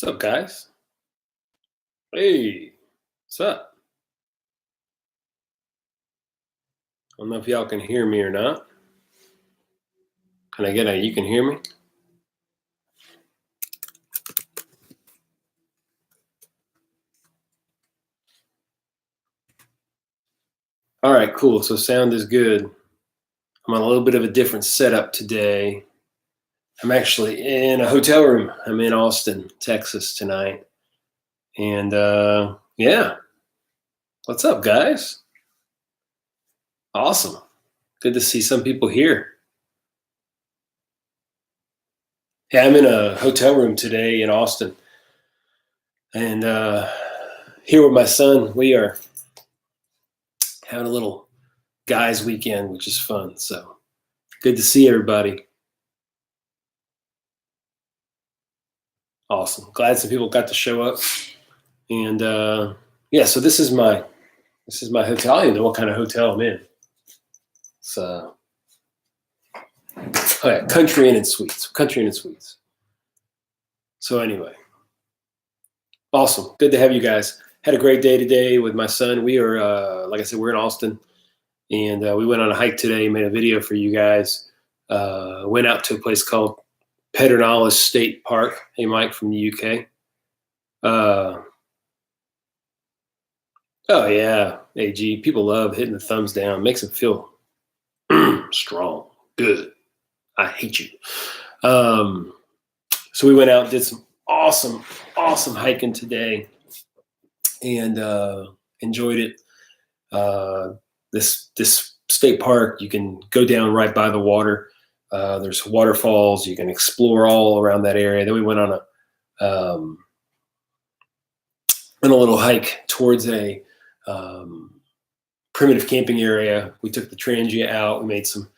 What's up, guys? Hey, what's up? I don't know if y'all can hear me or not. Can I get a you can hear me? All right, cool. So sound is good. I'm on a little bit of a different setup today. I'm actually in a hotel room. I'm in Austin, Texas tonight. And yeah, what's up, guys? Awesome. Good to see some people here. Yeah, I'm in a hotel room today in Austin. And here with my son, we are having a little guys weekend, which is fun. So good to see everybody. Awesome. Glad some people got to show up. And yeah, so this is my hotel. I don't even know what kind of hotel I'm in. It's oh yeah, Country Inn and Suites. Country Inn and Suites. So anyway, awesome. Good to have you guys. Had a great day today with my son. We are, like I said, we're in Austin, and we went on a hike today. Made a video for you guys. Went out to a place called Pedernales State Park. Hey, Mike from the UK. Oh yeah, AG. People love hitting the thumbs down. Makes them feel strong, good. I hate you. So we went out and did some awesome hiking today, and enjoyed it. This state park, you can go down right by the water. There's waterfalls. You can explore all around that area. Then we went on a little hike towards a primitive camping area. We took the transient out. We made some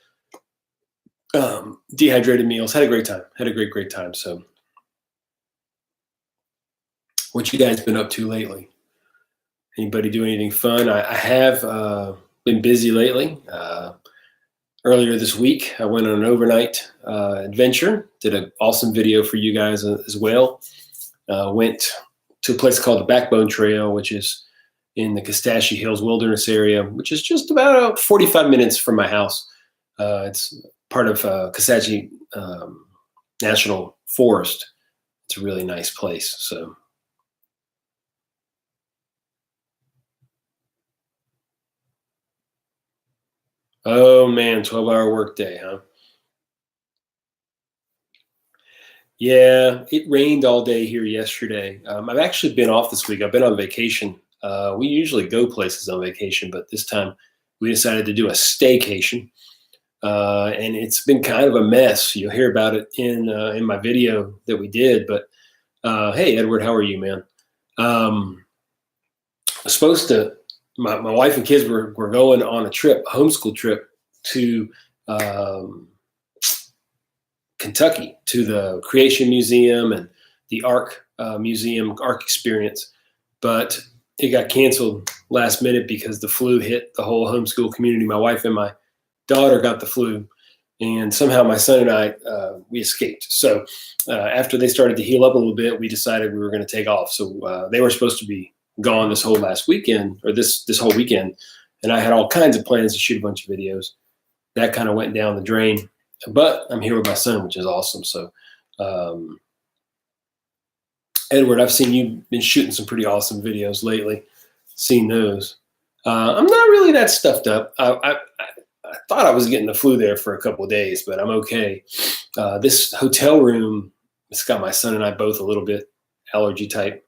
dehydrated meals. Had a great time. Had a great time. So, what you guys been up to lately? Anybody do anything fun? I have been busy lately. Earlier this week, I went on an overnight adventure. Did an awesome video for you guys as well. Went to a place called the Backbone Trail, which is in the Kostashie Hills Wilderness area, which is just about 45 minutes from my house. It's part of Kostashie National Forest. It's a really nice place. So, oh man, 12-hour workday, huh? Yeah, it rained all day here yesterday. I've actually been off this week. I've been on vacation. We usually go places on vacation, but this time we decided to do a staycation, and it's been kind of a mess. You'll hear about it in my video that we did. But hey, Edward, how are you, man? Supposed to my wife and kids were going on a trip, a homeschool trip to Kentucky, to the Creation Museum and the Ark Museum, Ark Experience, but it got canceled last minute because the flu hit the whole homeschool community. My wife and my daughter got the flu, and somehow my son and I we escaped. So after they started to heal up a little bit, we decided we were going to take off. So they were supposed to be gone this whole last weekend, or this whole weekend, and I had all kinds of plans to shoot a bunch of videos. That kind of went down the drain. But I'm here with my son, which is awesome. So, Edward, I've seen you've been shooting some pretty awesome videos lately. Seen those. I'm not really that stuffed up. I thought I was getting the flu there for a couple of days, but I'm okay. This hotel room, it's got my son and I both a little bit allergy type.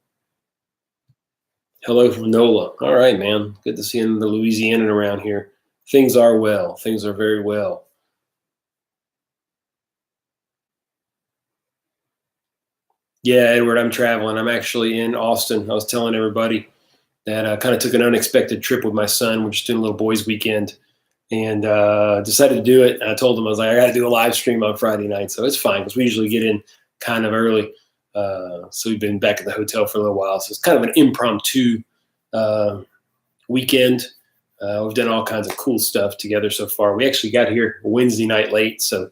Hello from NOLA. All right, man. Good to see you in the Louisiana around here. Things are well. Things are very well. Yeah, Edward, I'm traveling. I'm actually in Austin. I was telling everybody that I kind of took an unexpected trip with my son. We're just doing a little boys' weekend, and decided to do it. And I told him, I was like, I got to do a live stream on Friday night. So it's fine because we usually get in kind of early. So we've been back at the hotel for a little while. So it's kind of an impromptu weekend. We've done all kinds of cool stuff together so far. We actually got here Wednesday night late, so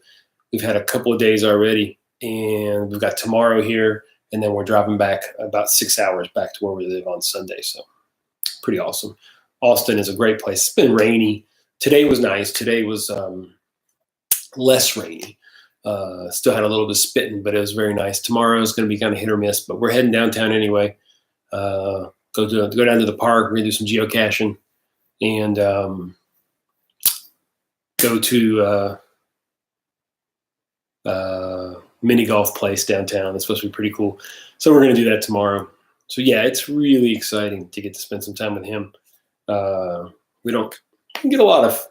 we've had a couple of days already. And we've got tomorrow here, and then we're driving back about 6 hours back to where we live on Sunday. So pretty awesome. Austin is a great place. It's been rainy. Today was nice. Today was less rainy. Still had a little bit of spitting, but it was very nice. Tomorrow is going to be kind of hit or miss, but we're heading downtown anyway. Go down to the park. We're going to do some geocaching and go to mini golf place downtown. It's supposed to be pretty cool. So we're going to do that tomorrow. So yeah, it's really exciting to get to spend some time with him. We don't get a lot of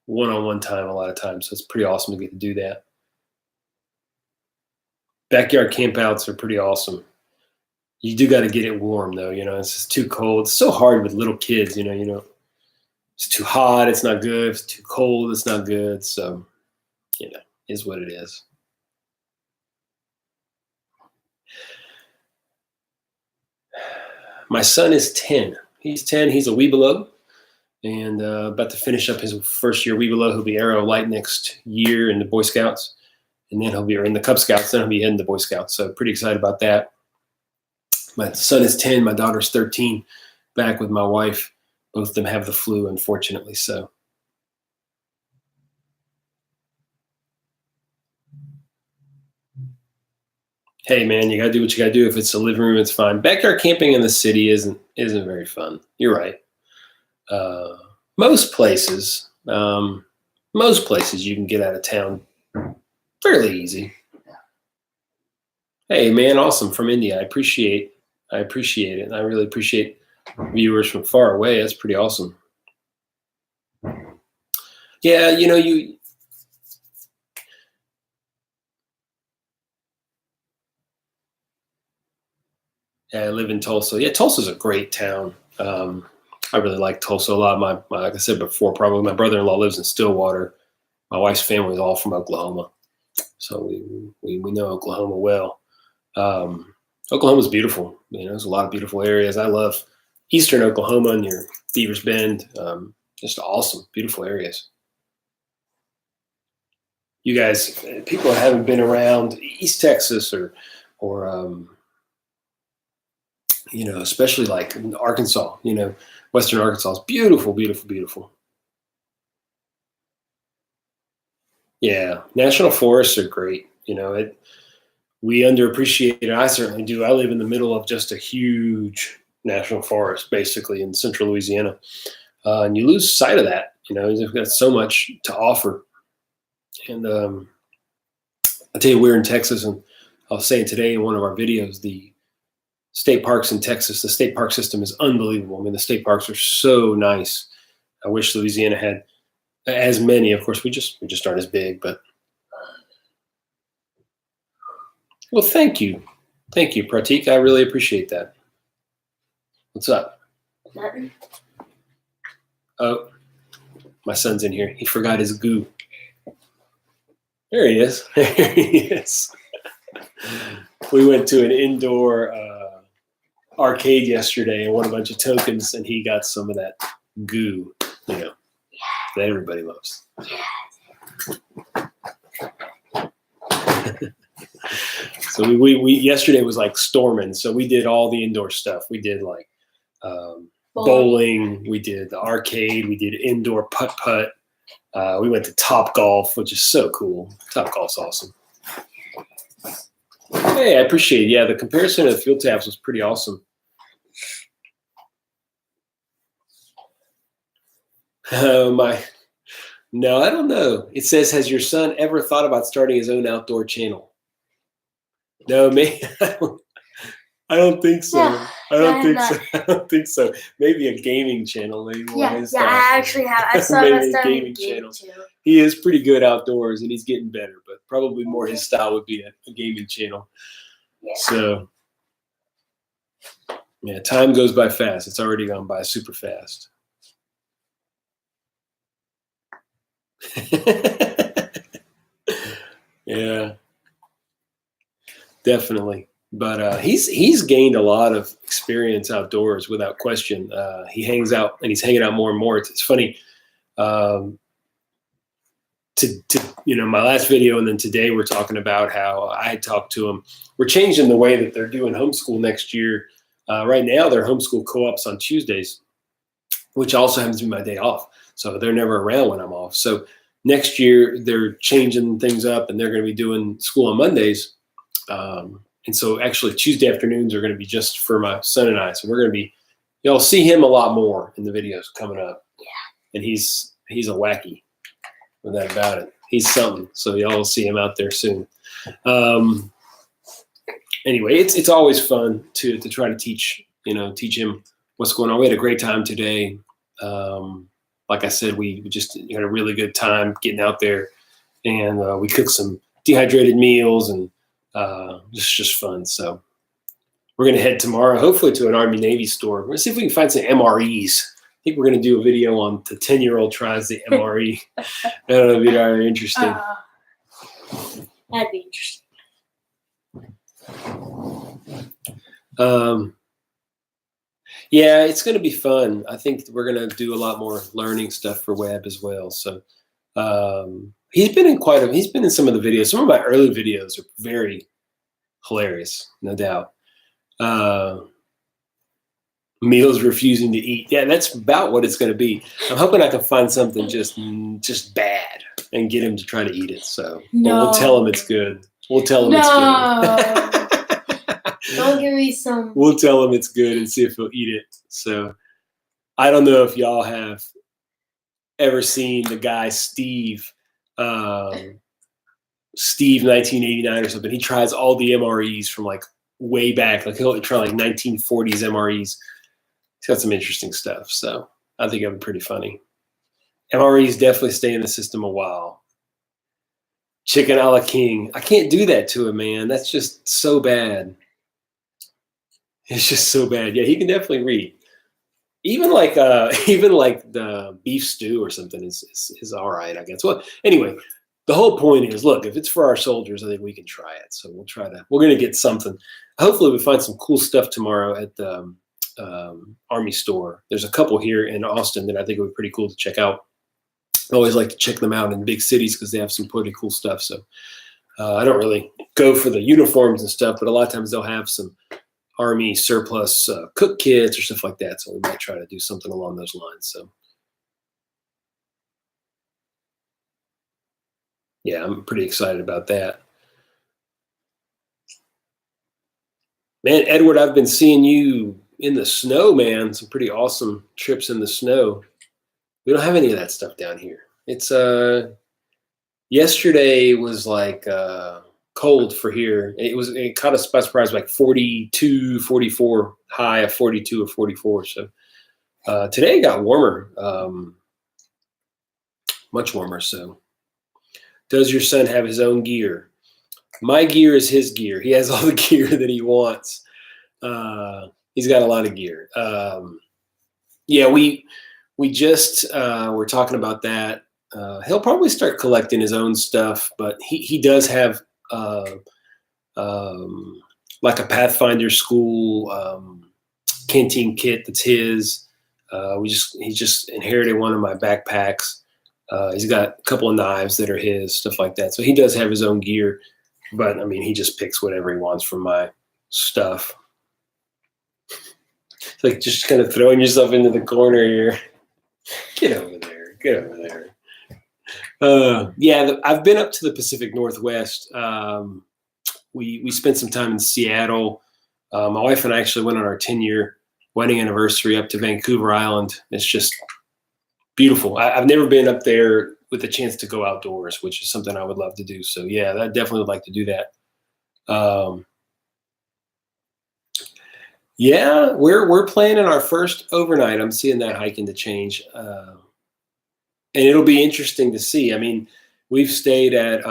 one-on-one time a lot of times, so it's pretty awesome to get to do that. Backyard campouts are pretty awesome. You do got to get it warm though, it's just too cold. It's so hard with little kids, it's too hot, it's not good. If it's too cold, it's not good. So, is what it is. My son is 10. He's 10. He's a Webelow and about to finish up his first year Webelow. He'll be Arrow Light next year in the Boy Scouts. And then he'll be in the Cub Scouts. Then he'll be in the Boy Scouts. So pretty excited about that. My son is 10. My daughter's 13. Back with my wife. Both of them have the flu, unfortunately. So. Hey man, you gotta do what you gotta do. If it's a living room, it's fine. Backyard camping in the city isn't very fun. You're right. Most places you can get out of town fairly easy. Hey man, awesome, from India. I appreciate it. And I really appreciate viewers from far away. That's pretty awesome. Yeah, I live in Tulsa. Yeah, Tulsa's a great town. I really like Tulsa a lot. My like I said before, probably my brother-in-law lives in Stillwater. My wife's family is all from Oklahoma. So we know Oklahoma well. Oklahoma's beautiful. There's a lot of beautiful areas. I love eastern Oklahoma near Beavers Bend. Just awesome, beautiful areas. You guys, people haven't been around East Texas or especially like in Arkansas, Western Arkansas is beautiful, beautiful, beautiful. Yeah, national forests are great. We underappreciate it. I certainly do. I live in the middle of just a huge national forest, basically in central Louisiana, and you lose sight of that. They've got so much to offer. And I tell you, we're in Texas, and I was saying today in one of our videos, the state parks in Texas, the state park system is unbelievable. I mean, the state parks are so nice. I wish Louisiana had as many. Of course, we just aren't as big, but well, thank you, Pratik. I really appreciate that. What's up? Nothing. Oh, my son's in here. He forgot his goo. There he is. There he is. We went to an indoor arcade yesterday and won a bunch of tokens, and he got some of that goo, that everybody loves. So we yesterday was like storming. So we did all the indoor stuff. We did like bowling. We did the arcade. We did indoor putt-putt. We went to Top Golf, which is so cool. Top Golf's awesome. Hey, I appreciate it. Yeah, the comparison of the field tabs was pretty awesome. No, I don't know. It says, has your son ever thought about starting his own outdoor channel? No, me. I don't think so. Yeah, I don't think so. Maybe a gaming channel. Maybe I actually have. I saw maybe that a gaming channel. Too. He is pretty good outdoors, and he's getting better. But probably more his style would be a gaming channel. Yeah. So, yeah, time goes by fast. It's already gone by super fast. Yeah, definitely. But he's gained a lot of experience outdoors without question. He hangs out, and he's hanging out more and more. It's funny to my last video, and then today we're talking about how I had talked to them. We're changing the way that they're doing homeschool next year. Right now, they're homeschool co-ops on Tuesdays, which also happens to be my day off. So they're never around when I'm off. So next year, they're changing things up, and they're going to be doing school on Mondays. And so actually Tuesday afternoons are going to be just for my son and I. So we're going to be, you'll see him a lot more in the videos coming up. Yeah. And he's a wacky, no doubt about it. He's something. So y'all will see him out there soon. Anyway, it's always fun to try to teach him what's going on. We had a great time today. Like I said, we just had a really good time getting out there, and we cooked some dehydrated meals and just fun. So we're going to head tomorrow, hopefully, to an Army Navy store. We're going to see if we can find some MREs. I think we're going to do a video on the 10-year-old tries the MRE. I don't know if you'd are interesting. That'd be interesting. Yeah, it's going to be fun. I think we're going to do a lot more learning stuff for Webb as well. So he's been in some of the videos. Some of my early videos are very hilarious, no doubt. Meals refusing to eat. Yeah, that's about what it's going to be. I'm hoping I can find something just bad and get him to try to eat it. So we'll tell him it's good. We'll tell him it's good. Don't give me some. We'll tell him it's good and see if he'll eat it. So I don't know if y'all have ever seen the guy Steve 1989 or something. He tries all the MREs from like way back. Like he'll try like 1940s MREs. He's got some interesting stuff. So I think it'll be pretty funny. MREs definitely stay in the system a while. Chicken a la king. I can't do that to him, man. That's just so bad. It's just so bad. Yeah, he can definitely read. Even like the beef stew or something is all right, I guess. Well, anyway, the whole point is, look, if it's for our soldiers, I think we can try it. So we're going to get something. Hopefully we find some cool stuff tomorrow at the Army store. There's a couple here in Austin that I think would be pretty cool to check out. I always like to check them out in big cities because they have some pretty cool stuff. So I don't really go for the uniforms and stuff, but a lot of times they'll have some Army surplus cook kits or stuff like that. So we might try to do something along those lines. So yeah, I'm pretty excited about that. Man, Edward, I've been seeing you in the snow, man. Some pretty awesome trips in the snow. We don't have any of that stuff down here. It's yesterday was like cold for here. It caught us by surprise, like 42, 44, high of 42 or 44. So today it got warmer, much warmer. So does your son have his own gear? My gear is his gear. He has all the gear that he wants. He's got a lot of gear. Yeah, we just were talking about that. He'll probably start collecting his own stuff, but he does have like a Pathfinder school canteen kit that's his. He just inherited one of my backpacks. He's got a couple of knives that are his, stuff like that. So he does have his own gear, but I mean, he just picks whatever he wants from my stuff. It's like just kind of throwing yourself into the corner here. Get over there. Get over there. Yeah, I've been up to the Pacific Northwest. We spent some time in Seattle. My wife and I actually went on our 10-year wedding anniversary up to Vancouver Island. It's just beautiful. I've never been up there with a chance to go outdoors, which is something I would love to do. So yeah, I definitely would like to do that. Yeah, we're planning our first overnight. I'm seeing that hiking to change. And it'll be interesting to see. I mean, we've stayed at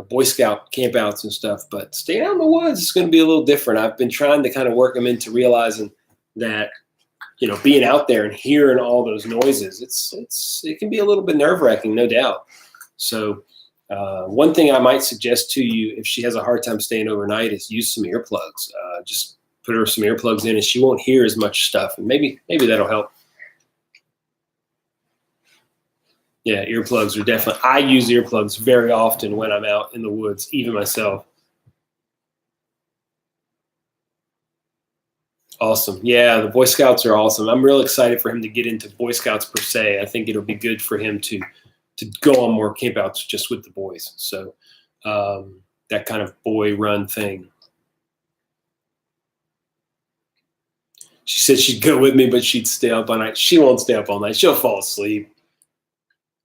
Boy Scout campouts and stuff, but staying out in the woods is going to be a little different. I've been trying to kind of work them into realizing that, being out there and hearing all those noises, it can be a little bit nerve-wracking, no doubt. So one thing I might suggest to you, if she has a hard time staying overnight, is use some earplugs. Just put her some earplugs in and she won't hear as much stuff, and maybe that'll help. Yeah, earplugs are definitely. I use earplugs very often when I'm out in the woods, even myself. Awesome. Yeah, the Boy Scouts are awesome. I'm real excited for him to get into Boy Scouts per se. I think it'll be good for him to go on more campouts just with the boys. So that kind of boy run thing. She said she'd go with me, but she'd stay up all night. She won't stay up all night. She'll fall asleep.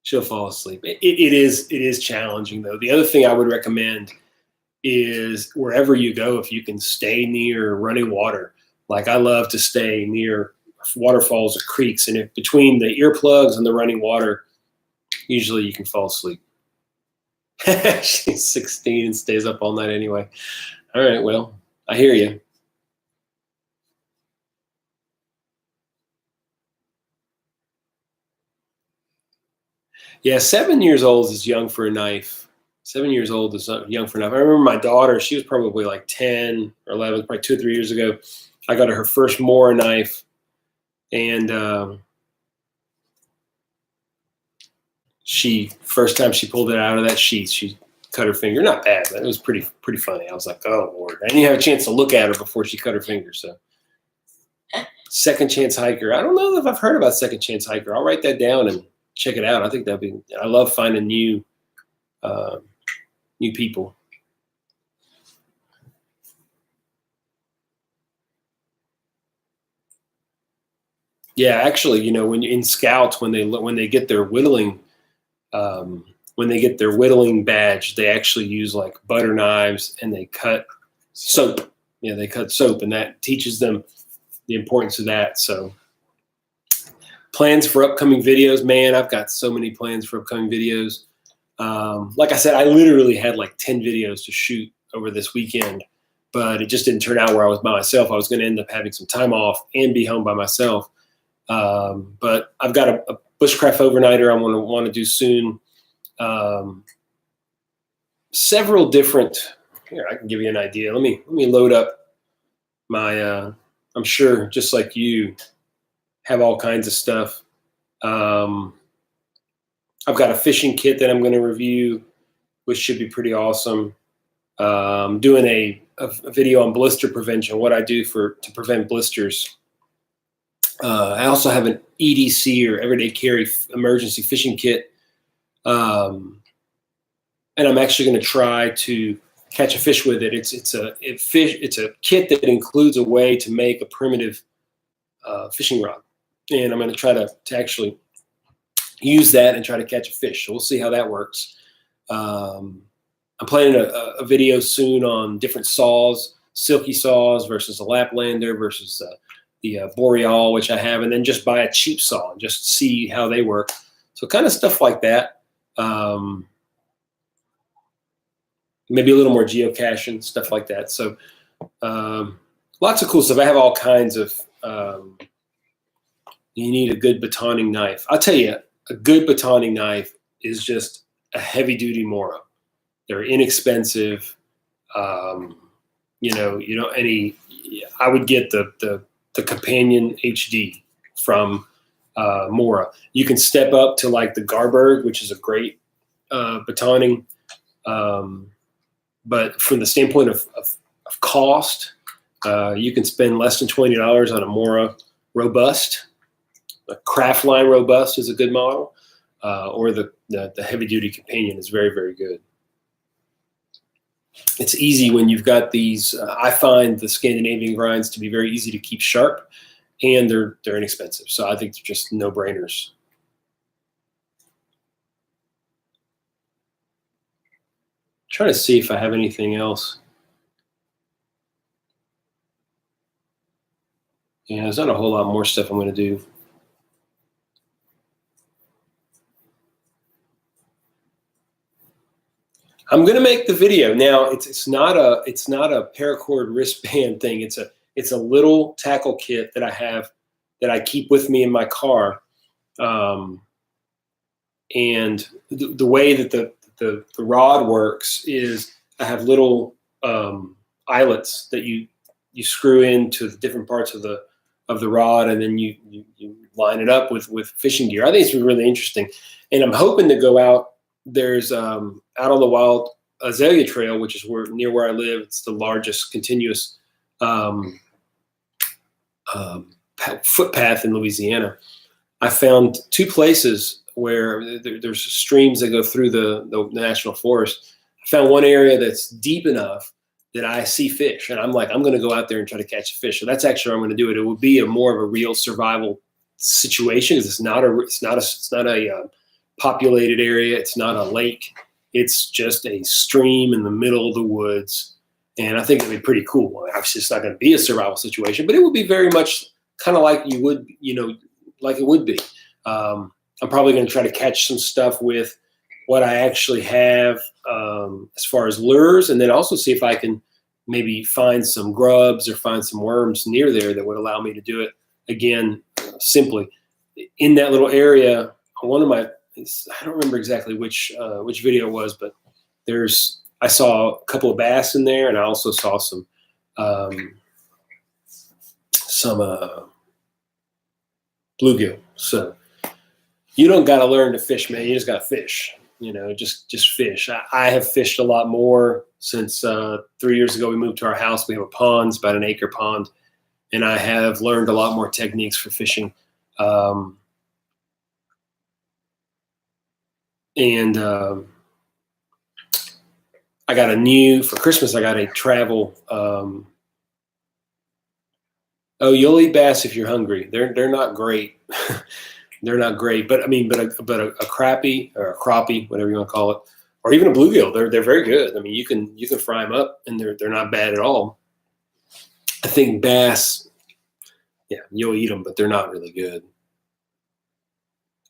She'll fall asleep. It is challenging though. The other thing I would recommend is wherever you go, if you can stay near running water. Like I love to stay near waterfalls or creeks, and if between the earplugs and the running water, usually you can fall asleep. She's 16 and stays up all night anyway. All right, well, I hear you. Yeah, 7 years old is young for a knife. 7 years old is young for a knife. I remember my daughter, she was probably like 10 or 11, probably 2 or 3 years ago. I got her first Mora knife, and first time she pulled it out of that sheath, she cut her finger. Not bad, but it was pretty funny. I was like, oh Lord. I didn't have a chance to look at her before she cut her finger. So Second Chance Hiker. I don't know if I've heard about Second Chance Hiker. I'll write that down and check it out. I think I love finding new people. Yeah, actually, when in Scouts, when they get their whittling, badge, they actually use like butter knives and they cut soap. Yeah, they cut soap, and that teaches them the importance of that. So, plans for upcoming videos, man. I've got so many plans for upcoming videos. Like I said, I literally had like 10 videos to shoot over this weekend, but it just didn't turn out where I was by myself. I was going to end up having some time off and be home by myself. But I've got a bushcraft overnighter I want to do soon. Several different. Here, I can give you an idea. Let me load up my. I'm sure, just like you, have all kinds of stuff. I've got a fishing kit that I'm going to review, which should be pretty awesome. Doing a video on blister prevention, what I do to prevent blisters. I also have an EDC, or everyday carry emergency fishing kit. And I'm actually going to try to catch a fish with it. It's a kit that includes a way to make a primitive fishing rod, and I'm going to try to actually use that and try to catch a fish. So we'll see how that works. I'm planning a video soon on different saws, silky saws versus a Laplander versus the Boreal, which I have, and then just buy a cheap saw and just see how they work. So kind of stuff like that. Maybe a little more geocaching, stuff like that. So lots of cool stuff. I have all kinds of, you need a good batoning knife. I'll tell you, a good batoning knife is just a heavy duty Mora. They're inexpensive. I would get the Companion HD from Mora. You can step up to like the Garberg, which is a great batoning. But from the standpoint of cost, you can spend less than $20 on a Mora Robust. A Craftline Robust is a good model, or the heavy duty Companion is very, very good. It's easy when you've got these. I find the Scandinavian grinds to be very easy to keep sharp, and they're inexpensive. So I think they're just no-brainers. Trying to see if I have anything else. Yeah, there's not a whole lot more stuff I'm going to do. I'm going to make the video now. It's not a paracord wristband thing. It's a little tackle kit that I have that I keep with me in my car. And the way that the rod works is I have little eyelets that you screw into the different parts of the rod, and then you line it up with fishing gear. I think it's really interesting, and I'm hoping to go out. There's out on the Wild Azalea Trail, which is near where I live. It's the largest continuous footpath in Louisiana. I found 2 places where there's streams that go through the national forest. I found one area that's deep enough that I see fish, and I'm like, I'm going to go out there and try to catch a fish. So that's actually how I'm going to do it. It would be more of a real survival situation because it's not a populated area. It's not a lake. It's just a stream in the middle of the woods, and I think it'd be pretty cool. Obviously, it's not going to be a survival situation, but it would be very much kind of like you would, like it would be. I'm probably going to try to catch some stuff with what I actually have as far as lures, and then also see if I can maybe find some grubs or find some worms near there that would allow me to do it again simply in that little area. One of my, I don't remember exactly which video it was, but I saw a couple of bass in there, and I also saw some bluegill. So you don't got to learn to fish, man. You just got to fish. Just fish. I have fished a lot more since 3 years ago we moved to our house. We have a pond, it's about an acre pond, and I have learned a lot more techniques for fishing. I got for Christmas, I got a travel. You'll eat bass if you're hungry. They're not great. They're not great, but a crappie or a crappie, whatever you want to call it, or even a bluegill, they're very good. I mean, you can fry them up, and they're not bad at all. I think bass, yeah, you'll eat them, but they're not really good.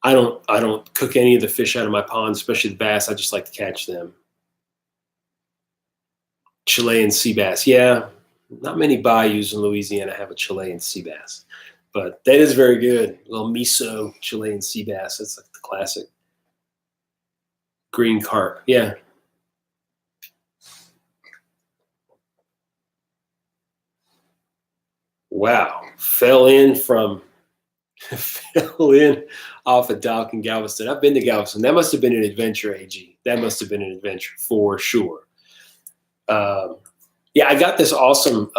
I don't cook any of the fish out of my pond, especially the bass. I just like to catch them. Chilean sea bass, yeah, not many bayous in Louisiana have a Chilean sea bass. But that is very good. A little miso Chilean sea bass. That's like the classic. Green carp. Yeah. Wow. Fell in off a dock in Galveston. I've been to Galveston. That must have been an adventure, AG. That must have been an adventure for sure. Yeah, I got this awesome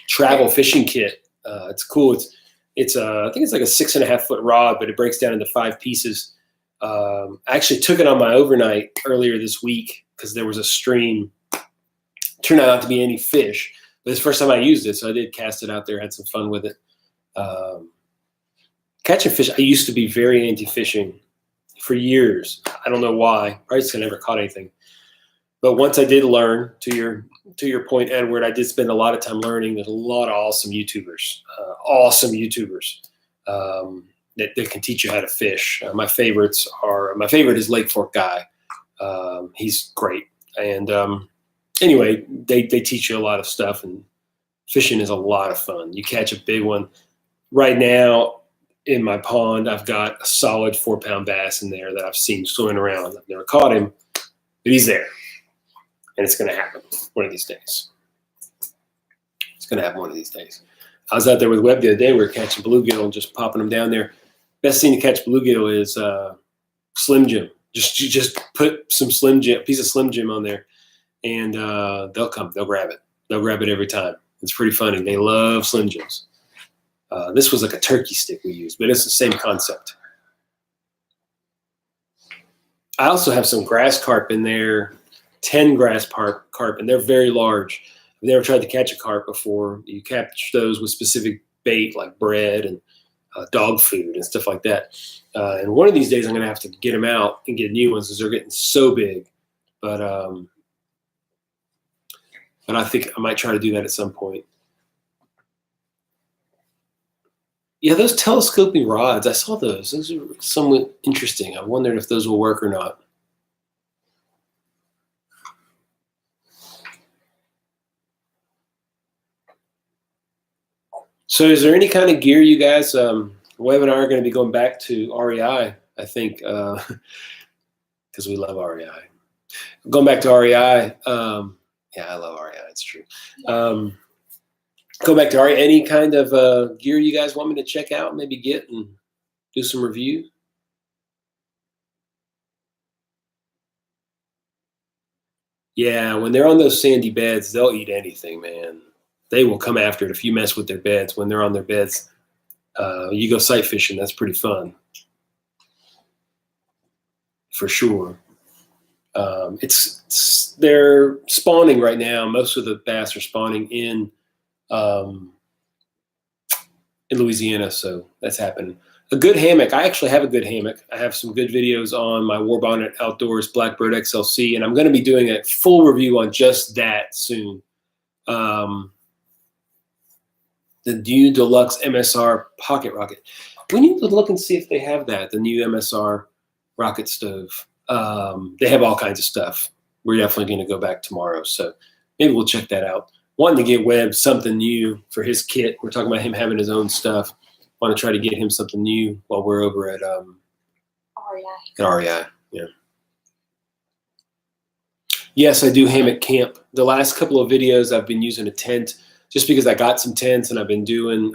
travel fishing kit. It's cool. It's I think it's like a 6.5 foot rod, but it breaks down into 5 pieces. I actually took it on my overnight earlier this week because there was a stream. Turned out not to be any fish, but it's the first time I used it, so I did cast it out there, had some fun with it. Catching fish, I used to be very anti-fishing for years. I don't know why. Probably because I never caught anything. But once I did learn, to your point, Edward, I did spend a lot of time learning. There's a lot of awesome YouTubers that can teach you how to fish. My favorite is Lake Fork Guy. He's great. And anyway, they teach you a lot of stuff, and fishing is a lot of fun. You catch a big one. Right now in my pond, I've got a solid 4-pound bass in there that I've seen swimming around. I've never caught him, but he's there. And it's going to happen one of these days. It's going to happen one of these days. I was out there with Webb the other day. We were catching bluegill and just popping them down there. Best thing to catch bluegill is Slim Jim. Just put some piece of Slim Jim on there, and they'll come. They'll grab it. They'll grab it every time. It's pretty funny. They love Slim Jims. This was like a turkey stick we used, but it's the same concept. I also have some grass carp in there. 10 grass carp, and they're very large. I've never tried to catch a carp before. You catch those with specific bait like bread and dog food and stuff like that. And one of these days I'm going to have to get them out and get new ones because they're getting so big. But I think I might try to do that at some point. Yeah, those telescoping rods, I saw those. Those are somewhat interesting. I wondered if those will work or not. So is there any kind of gear you guys, Webb and I are going to be going back to REI, I think, because we love REI. Going back to REI, yeah, I love REI, it's true. go back to any kind of gear you guys want me to check out, maybe get and do some review. Yeah, when they're on those sandy beds, they'll eat anything, man. They will come after it if you mess with their beds. When they're on their beds, you go sight fishing. That's pretty fun, for sure. They're spawning right now. Most of the bass are spawning in Louisiana, so that's happening. A good hammock. I actually have a good hammock. I have some good videos on my Warbonnet Outdoors Blackbird XLC, and I'm going to be doing a full review on just that soon. The new Deluxe MSR Pocket Rocket. We need to look and see if they have that, the new MSR rocket stove. They have all kinds of stuff. We're definitely going to go back tomorrow, so maybe we'll check that out. Wanting to get Webb something new for his kit. We're talking about him having his own stuff. Want to try to get him something new while we're over at REI. Yeah. Yes, I do hammock camp. The last couple of videos I've been using a tent just because I got some tents and I've been doing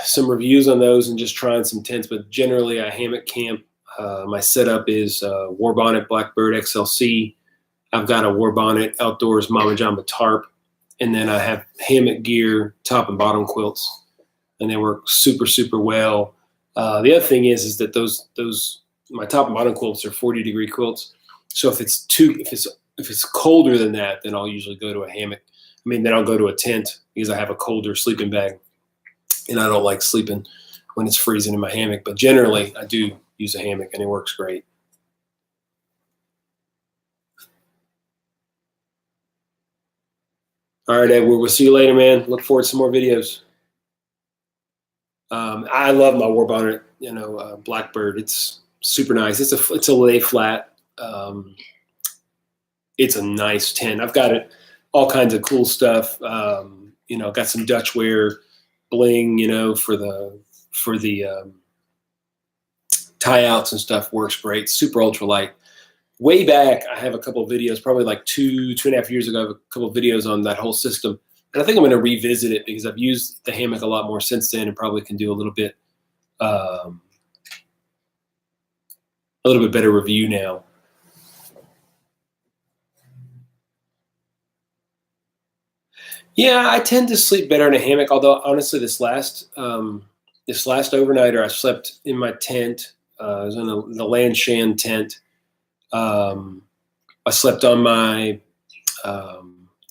some reviews on those and just trying some tents. But generally, I hammock camp. My setup is Warbonnet Blackbird XLC. I've got a Warbonnet Outdoors Mama Jamba tarp. And then I have hammock gear, top and bottom quilts, and they work super, super well. The other thing is that those my top and bottom quilts are 40-degree quilts. So if it's colder than that, then I'll usually go to a hammock. Then I'll go to a tent because I have a colder sleeping bag, and I don't like sleeping when it's freezing in my hammock. But generally, I do use a hammock, and it works great. All right, Edward, we'll see you later, man. Look forward to some more videos. I love my Warbonnet, Blackbird. It's super nice. It's a lay flat. It's a nice tent. I've got all kinds of cool stuff. Got some Dutch wear bling, for the tie outs and stuff. Works great. Super ultralight. Way back, I have a couple of videos, probably like 2.5 years ago, I have a couple of videos on that whole system. And I think I'm going to revisit it because I've used the hammock a lot more since then and probably can do a little bit better review now. Yeah, I tend to sleep better in a hammock, although honestly this last overnighter I slept in my tent. I was in the Lanshan tent. I slept on my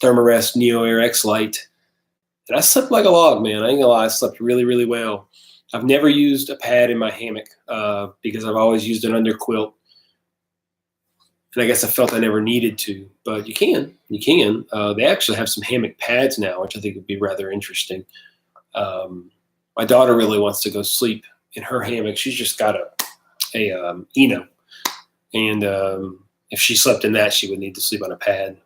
Thermarest Neo Air X Lite, and I slept like a log, man. I ain't gonna lie, I slept really, really well. I've never used a pad in my hammock because I've always used an under quilt, and I guess I felt I never needed to. But you can. They actually have some hammock pads now, which I think would be rather interesting. My daughter really wants to go sleep in her hammock. She's just got a Eno. And if she slept in that, she would need to sleep on a pad.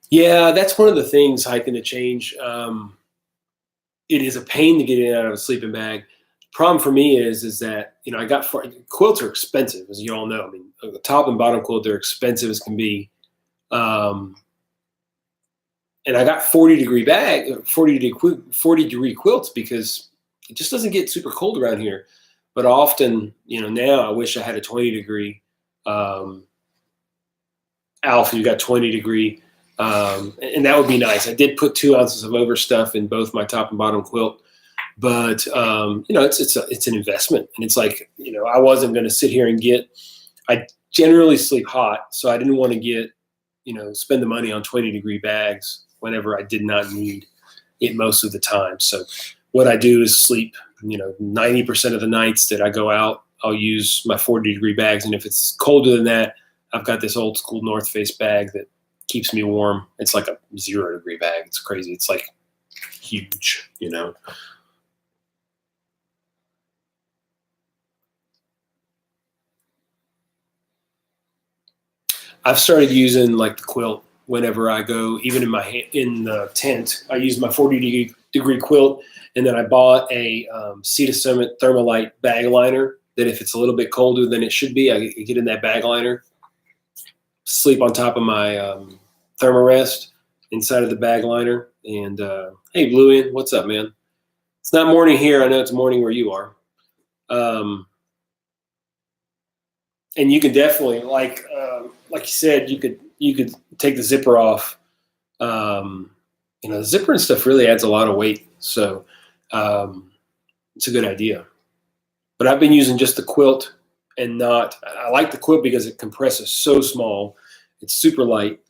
Yeah, that's one of the things hiking to change. It is a pain to get in and out of a sleeping bag. Problem for me is that quilts are expensive, as you all know. The top and bottom quilt, they're expensive as can be. And I got 40-degree quilts because it just doesn't get super cold around here. But often, now I wish I had a 20-degree. Alf, you got 20-degree, and that would be nice. I did put 2 ounces of overstuff in both my top and bottom quilt, but it's an investment, and it's like I wasn't going to sit here and I generally sleep hot, so I didn't want to spend the money on 20-degree bags whenever I did not need it most of the time. So what I do is sleep. 90% of the nights that I go out, I'll use my 40-degree bags. And if it's colder than that, I've got this old school North Face bag that keeps me warm. It's like a 0-degree bag. It's crazy. It's like huge, I've started using like the quilt whenever I go, even in the tent. I use my 40-degree quilt, and then I bought a Sea to Summit Thermalite bag liner that if it's a little bit colder than it should be, I get in that bag liner. sleep on top of my thermarest inside of the bag liner. And hey, Bluey, what's up, man? It's not morning here. I know it's morning where you are. And you can definitely, like you said, you could take the zipper off. The zipper and stuff really adds a lot of weight, so it's a good idea. But I've been using just the quilt and not. I like the quilt because it compresses so small. It's super light,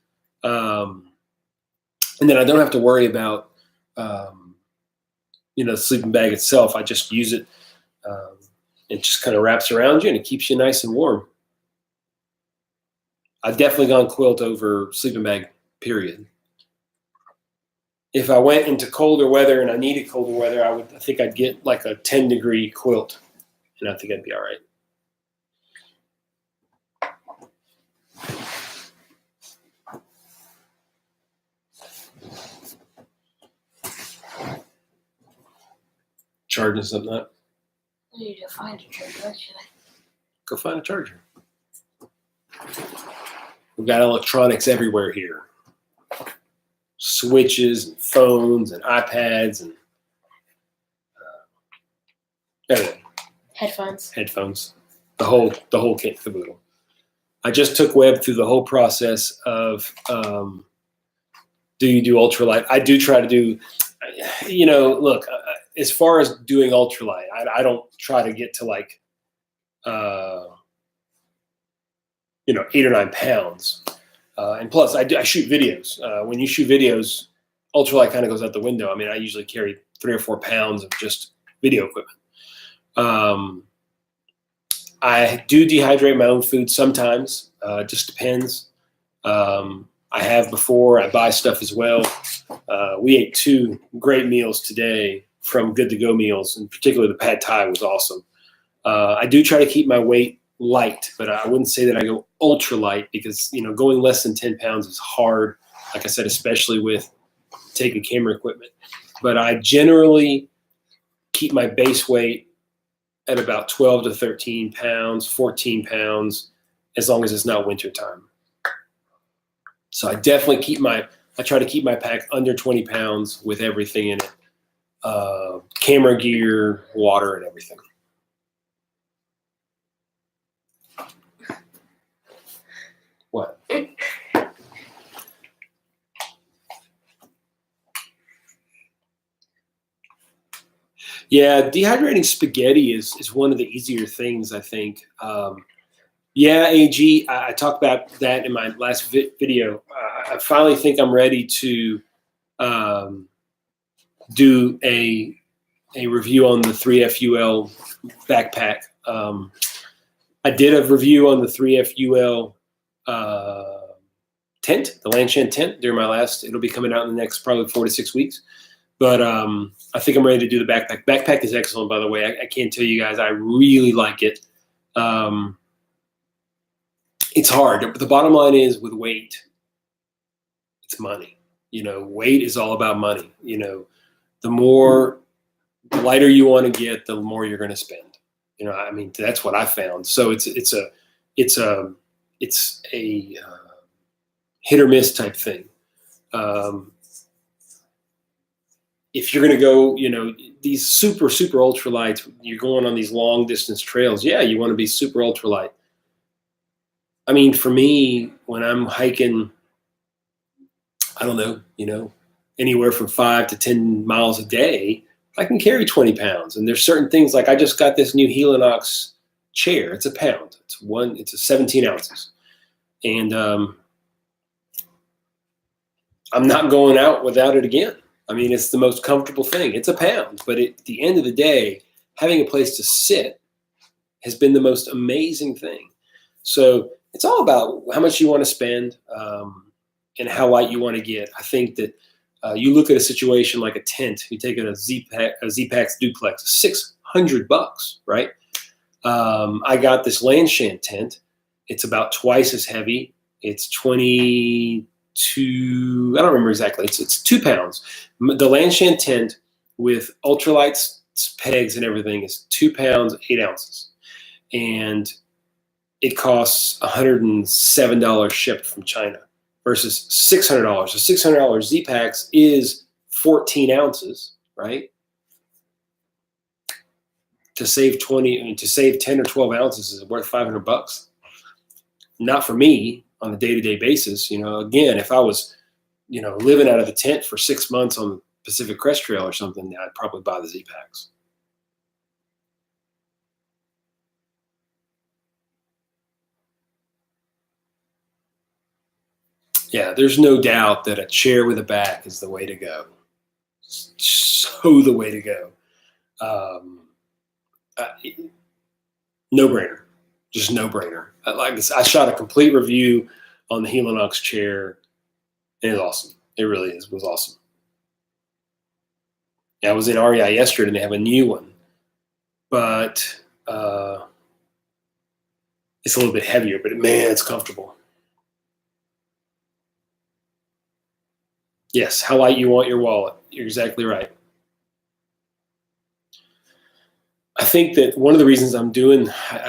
and then I don't have to worry about the sleeping bag itself. I just use it. It just kind of wraps around you and it keeps you nice and warm. I've definitely gone quilt over sleeping bag, period. If I went into colder weather and I needed colder weather, I think I'd get like a 10-degree quilt, and I think I'd be all right. Charging something up? I need to find a charger, actually. Go find a charger. We've got electronics everywhere here. Switches and phones and iPads and everything. Headphones. The whole kit and caboodle. I just took Webb through the whole process of do you do ultralight? I do try to do, look, as far as doing ultralight, I don't try to get to like 8 or 9 pounds. And plus, I shoot videos. When you shoot videos, ultralight kind of goes out the window. I mean, I usually carry 3 or 4 pounds of just video equipment. I do dehydrate my own food sometimes. It just depends. I have before. I buy stuff as well. We ate 2 great meals today from Good to Go Meals. In particular, the pad thai was awesome. I do try to keep my weight light, but I wouldn't say that I go ultra light because, going less than 10 pounds is hard. Like I said, especially with taking camera equipment. But I generally keep my base weight at about 12 to 13 pounds, 14 pounds, as long as it's not winter time. So I definitely try to keep my pack under 20 pounds with everything in it. Camera gear, water, and everything. What? Yeah, dehydrating spaghetti is one of the easier things, I think. Yeah, AG, I talked about that in my last video. I finally think I'm ready to do a review on the 3FUL backpack. I did a review on the 3FUL tent, the Lanshan tent, during my last. It'll be coming out in the next probably 4 to 6 weeks. But I think I'm ready to do the backpack. Backpack is excellent, by the way. I can't tell you guys, I really like it. It's hard. But the bottom line is with weight, it's money. Weight is all about money. The more lighter you want to get, the more you're going to spend. That's what I found. So it's a hit or miss type thing. If you're going to go, these super, super ultralights, you're going on these long distance trails. Yeah, you want to be super ultralight. I mean, for me, when I'm hiking, I don't know, anywhere from 5 to 10 miles a day, I can carry 20 pounds. And there's certain things, like I just got this new Helinox chair. It's a pound. It's 17 ounces. And I'm not going out without it again. I mean, it's the most comfortable thing. It's a pound, but at the end of the day, having a place to sit has been the most amazing thing. So it's all about how much you want to spend and how light you want to get. I think that you look at a situation like a tent. You take a Z-Pax duplex, $600, right? I got this Lanshan tent. It's about twice as heavy. It's 22. I don't remember exactly. It's 2 pounds. The Lanshan tent with ultralight pegs and everything is 2 pounds, 8 ounces. And it costs $107 shipped from China versus $600. So $600 Z-Packs is 14 ounces, right? To save 10 or 12 ounces is worth $500. Not for me on a day-to-day basis. Again, if I was, living out of the tent for 6 months on the Pacific Crest Trail or something, I'd probably buy the Z-Packs. Yeah, there's no doubt that a chair with a back is the way to go. So the way to go. No brainer, just no brainer. I shot a complete review on the Helinox chair, and it's awesome. It really is. It was awesome. Yeah, I was in REI yesterday, and they have a new one, but it's a little bit heavier. But man, it's comfortable. Yes, how light you want your wallet. You're exactly right. I think that one of the reasons I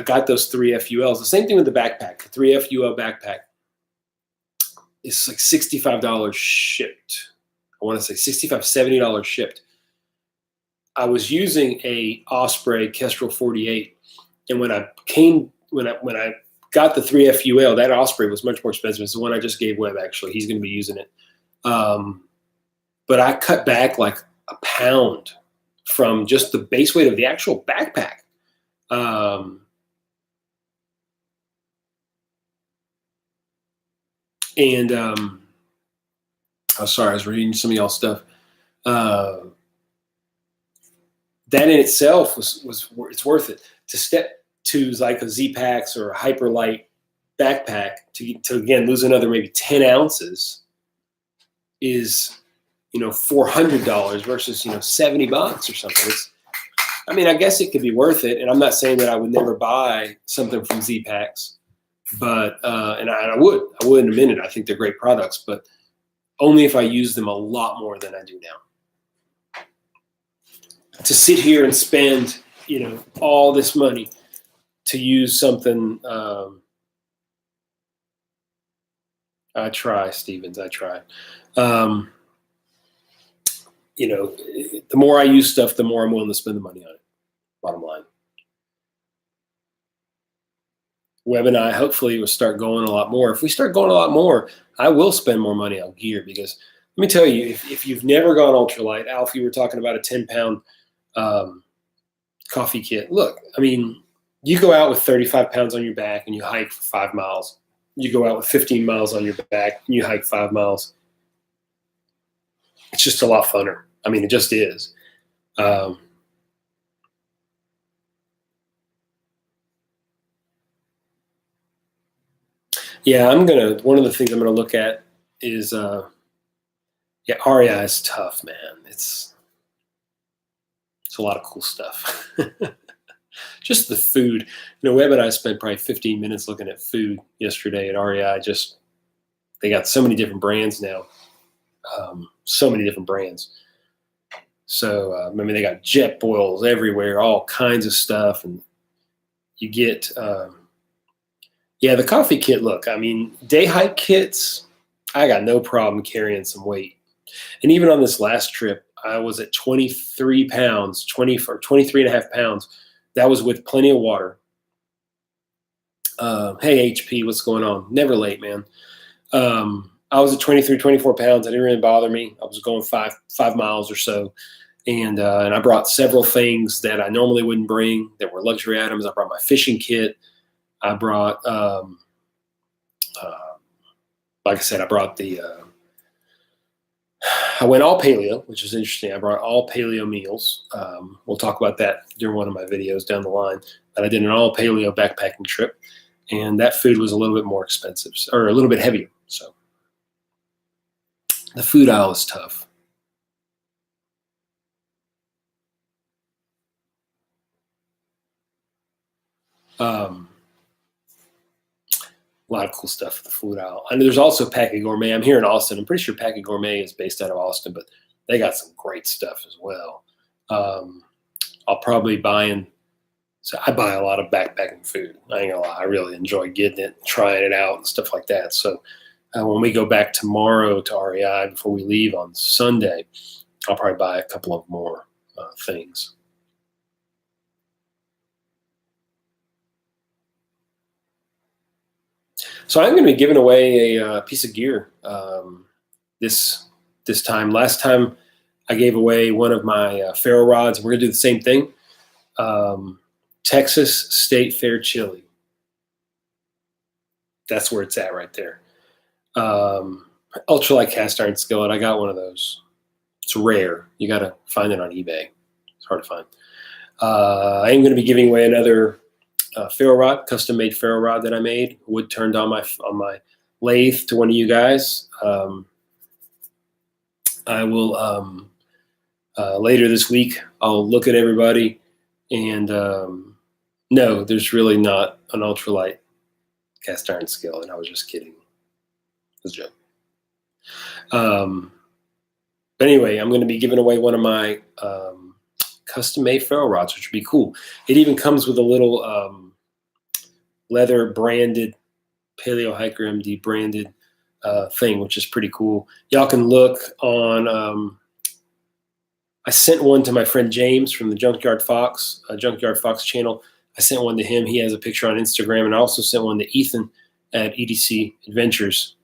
got those 3 FULs, the same thing with the backpack, the 3 FUL backpack, is like $65 shipped. I want to say $65, $70 shipped. I was using a Osprey Kestrel 48, and when I got the 3 FUL, that Osprey was much more expensive. It's the one I just gave Webb, actually. He's going to be using it. But I cut back like a pound from just the base weight of the actual backpack. Oh, sorry, I was reading some of y'all's stuff. That in itself it's worth it to step to like a Z-Packs or a Hyperlight backpack to again lose another maybe 10 ounces is $400 versus $70 or something. I guess it could be worth it, and I'm not saying that I would never buy something from Z-Packs, but and I would in a minute. I think they're great products, but only if I use them a lot more than I do now. To sit here and spend all this money to use something. I try, Stevens. I try. The more I use stuff, the more I'm willing to spend the money on it. Bottom line. Webb and I hopefully will start going a lot more. If we start going a lot more, I will spend more money on gear because let me tell you, if you've never gone ultralight, Alf, you were talking about a 10-pound coffee kit. Look, you go out with 35 pounds on your back and you hike for 5 miles. You go out with 15 miles on your back and you hike 5 miles. It's just a lot funner. It just is. Yeah, one of the things I'm going to look at is, REI is tough, man. It's a lot of cool stuff. Just the food. Webb and I spent probably 15 minutes looking at food yesterday at REI. They got so many different brands now. So many different brands. So, they got jet boils everywhere, all kinds of stuff. And you get, the coffee kit, look, day hike kits, I got no problem carrying some weight. And even on this last trip, I was at 23 pounds, 23 and a half pounds. That was with plenty of water. Hey, HP, what's going on? Never late, man. I was at 23, 24 pounds. It didn't really bother me. I was going 5 miles or so. And I brought several things that I normally wouldn't bring that were luxury items. I brought my fishing kit. I brought, like I said, I brought I went all paleo, which was interesting. I brought all paleo meals. We'll talk about that during one of my videos down the line. But I did an all paleo backpacking trip. And that food was a little bit more expensive or a little bit heavier. So the food aisle is tough. A lot of cool stuff for the food aisle. I know there's also Packet Gourmet. I'm here in Austin. I'm pretty sure Packet Gourmet is based out of Austin, but they got some great stuff as well. I'll probably buy in So I buy a lot of backpacking food. I ain't gonna lie, I really enjoy getting it, trying it out, and stuff like that. So when we go back tomorrow to REI before we leave on Sunday, I'll probably buy a couple of more things. So I'm going to be giving away a piece of gear this time. Last time I gave away one of my ferro rods. We're going to do the same thing. Texas State Fair chili. That's where it's at right there. Ultralight cast iron skillet. I got one of those. It's rare. You got to find it on eBay. It's hard to find. I am going to be giving away another ferro rod, custom made ferro rod that I made. Wood turned on my lathe to one of you guys. I will later this week. I'll look at everybody, and no, there's really not an ultralight cast iron skillet. I was just kidding. It was a joke. But anyway, I'm going to be giving away one of my custom-made ferro rods, which would be cool. It even comes with a little leather branded Paleo Hiker MD branded thing, which is pretty cool. Y'all can look on. I sent one to my friend James from the Junkyard Fox channel. I sent one to him. He has a picture on Instagram, and I also sent one to Ethan at EDC Adventures.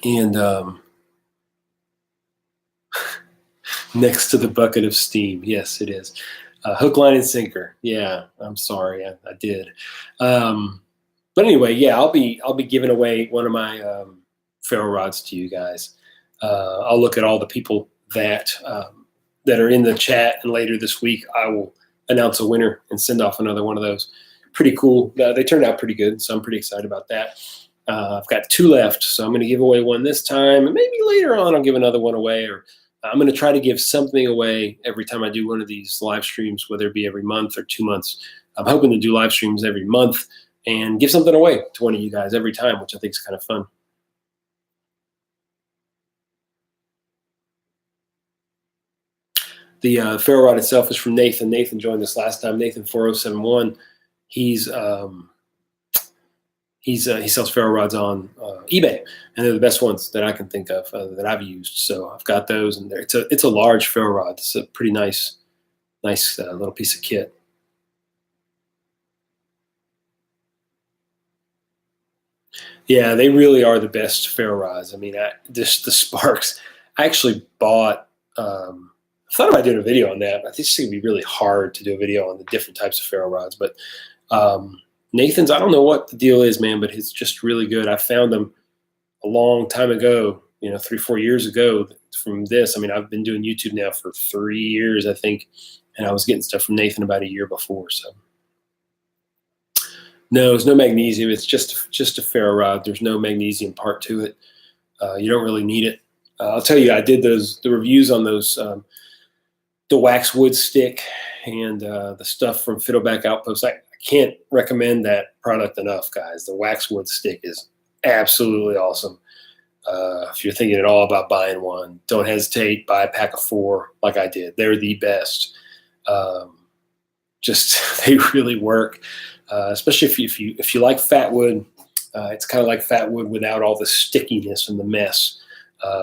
And next to the bucket of steam. Yes, it is. Hook, line, and sinker. Yeah, I'm sorry, I did. But anyway, yeah, I'll be giving away one of my ferro rods to you guys. I'll look at all the people that are in the chat, and later this week I will announce a winner and send off another one of those. Pretty cool. They turned out pretty good, so I'm pretty excited about that. I've got 2 left, so I'm going to give away one this time, and maybe later on I'll give another one away, or I'm going to try to give something away every time I do one of these live streams, whether it be every month or 2 months. I'm hoping to do live streams every month and give something away to one of you guys every time, which I think is kind of fun. The ferro rod itself is from Nathan. Nathan joined us last time. Nathan 4071. He sells ferro rods on eBay, and they're the best ones that I can think of that I've used. So I've got those, and it's a large ferro rod. It's a pretty nice little piece of kit. Yeah, they really are the best ferro rods. I mean, the Sparks. I actually bought. I thought about doing a video on that. I think it's going to be really hard to do a video on the different types of ferro rods, but. Nathan's, I don't know what the deal is, man, but it's just really good. I found them a long time ago, 3-4 years ago from this. I mean, I've been doing YouTube now for 3 years, I think, and I was getting stuff from Nathan about a year before. So no, it's no magnesium. It's just a ferro rod. There's no magnesium part to it. You don't really need it. I'll tell you, I did the reviews on those, the wax wood stick and the stuff from Fiddleback Outpost. I can't recommend that product enough, guys. The waxwood stick is absolutely awesome. If you're thinking at all about buying one, don't hesitate. Buy a pack of 4 like I did. They're the best. They really work, especially if you like fat wood. It's kind of like fat wood without all the stickiness and the mess,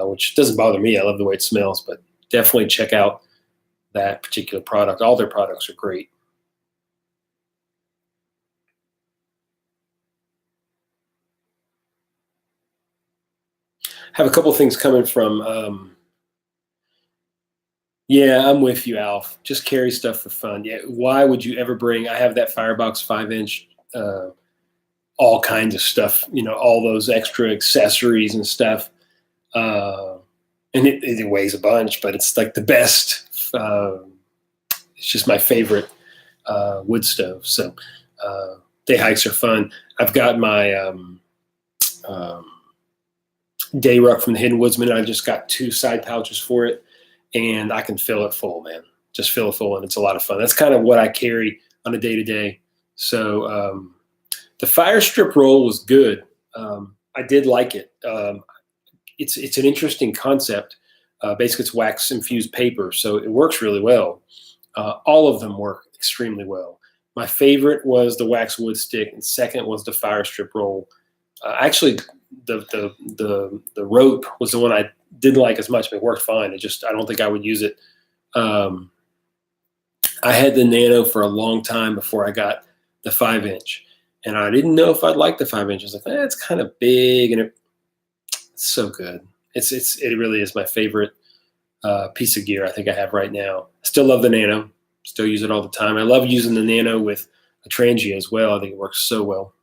which doesn't bother me. I love the way it smells, but definitely check out that particular product. All their products are great. Have a couple things coming from. Yeah, I'm with you, Alf. Just carry stuff for fun. Yeah, why would you ever bring? I have that Firebox 5-inch, all kinds of stuff. All those extra accessories and stuff, and it weighs a bunch, but it's like the best. It's just my favorite wood stove. So day hikes are fun. I've got my day ruck from the Hidden Woodsman. I just got 2 side pouches for it, and I can fill it full, man. Just fill it full, and it's a lot of fun. That's kind of what I carry on a day-to-day. So the fire strip roll was good. I did like it. It's an interesting concept. Basically, it's wax-infused paper, so it works really well. All of them work extremely well. My favorite was the wax wood stick, and second was the fire strip roll. Actually, the rope was the one I didn't like as much, but it worked fine. I don't think I would use it. I had the Nano for a long time before I got the 5-inch, and I didn't know if I'd like the 5-inch. I was like, it's kind of big, and it's so good. It really is my favorite piece of gear I think I have right now. Still love the Nano. Still use it all the time. I love using the Nano with a Trangia as well. I think it works so well.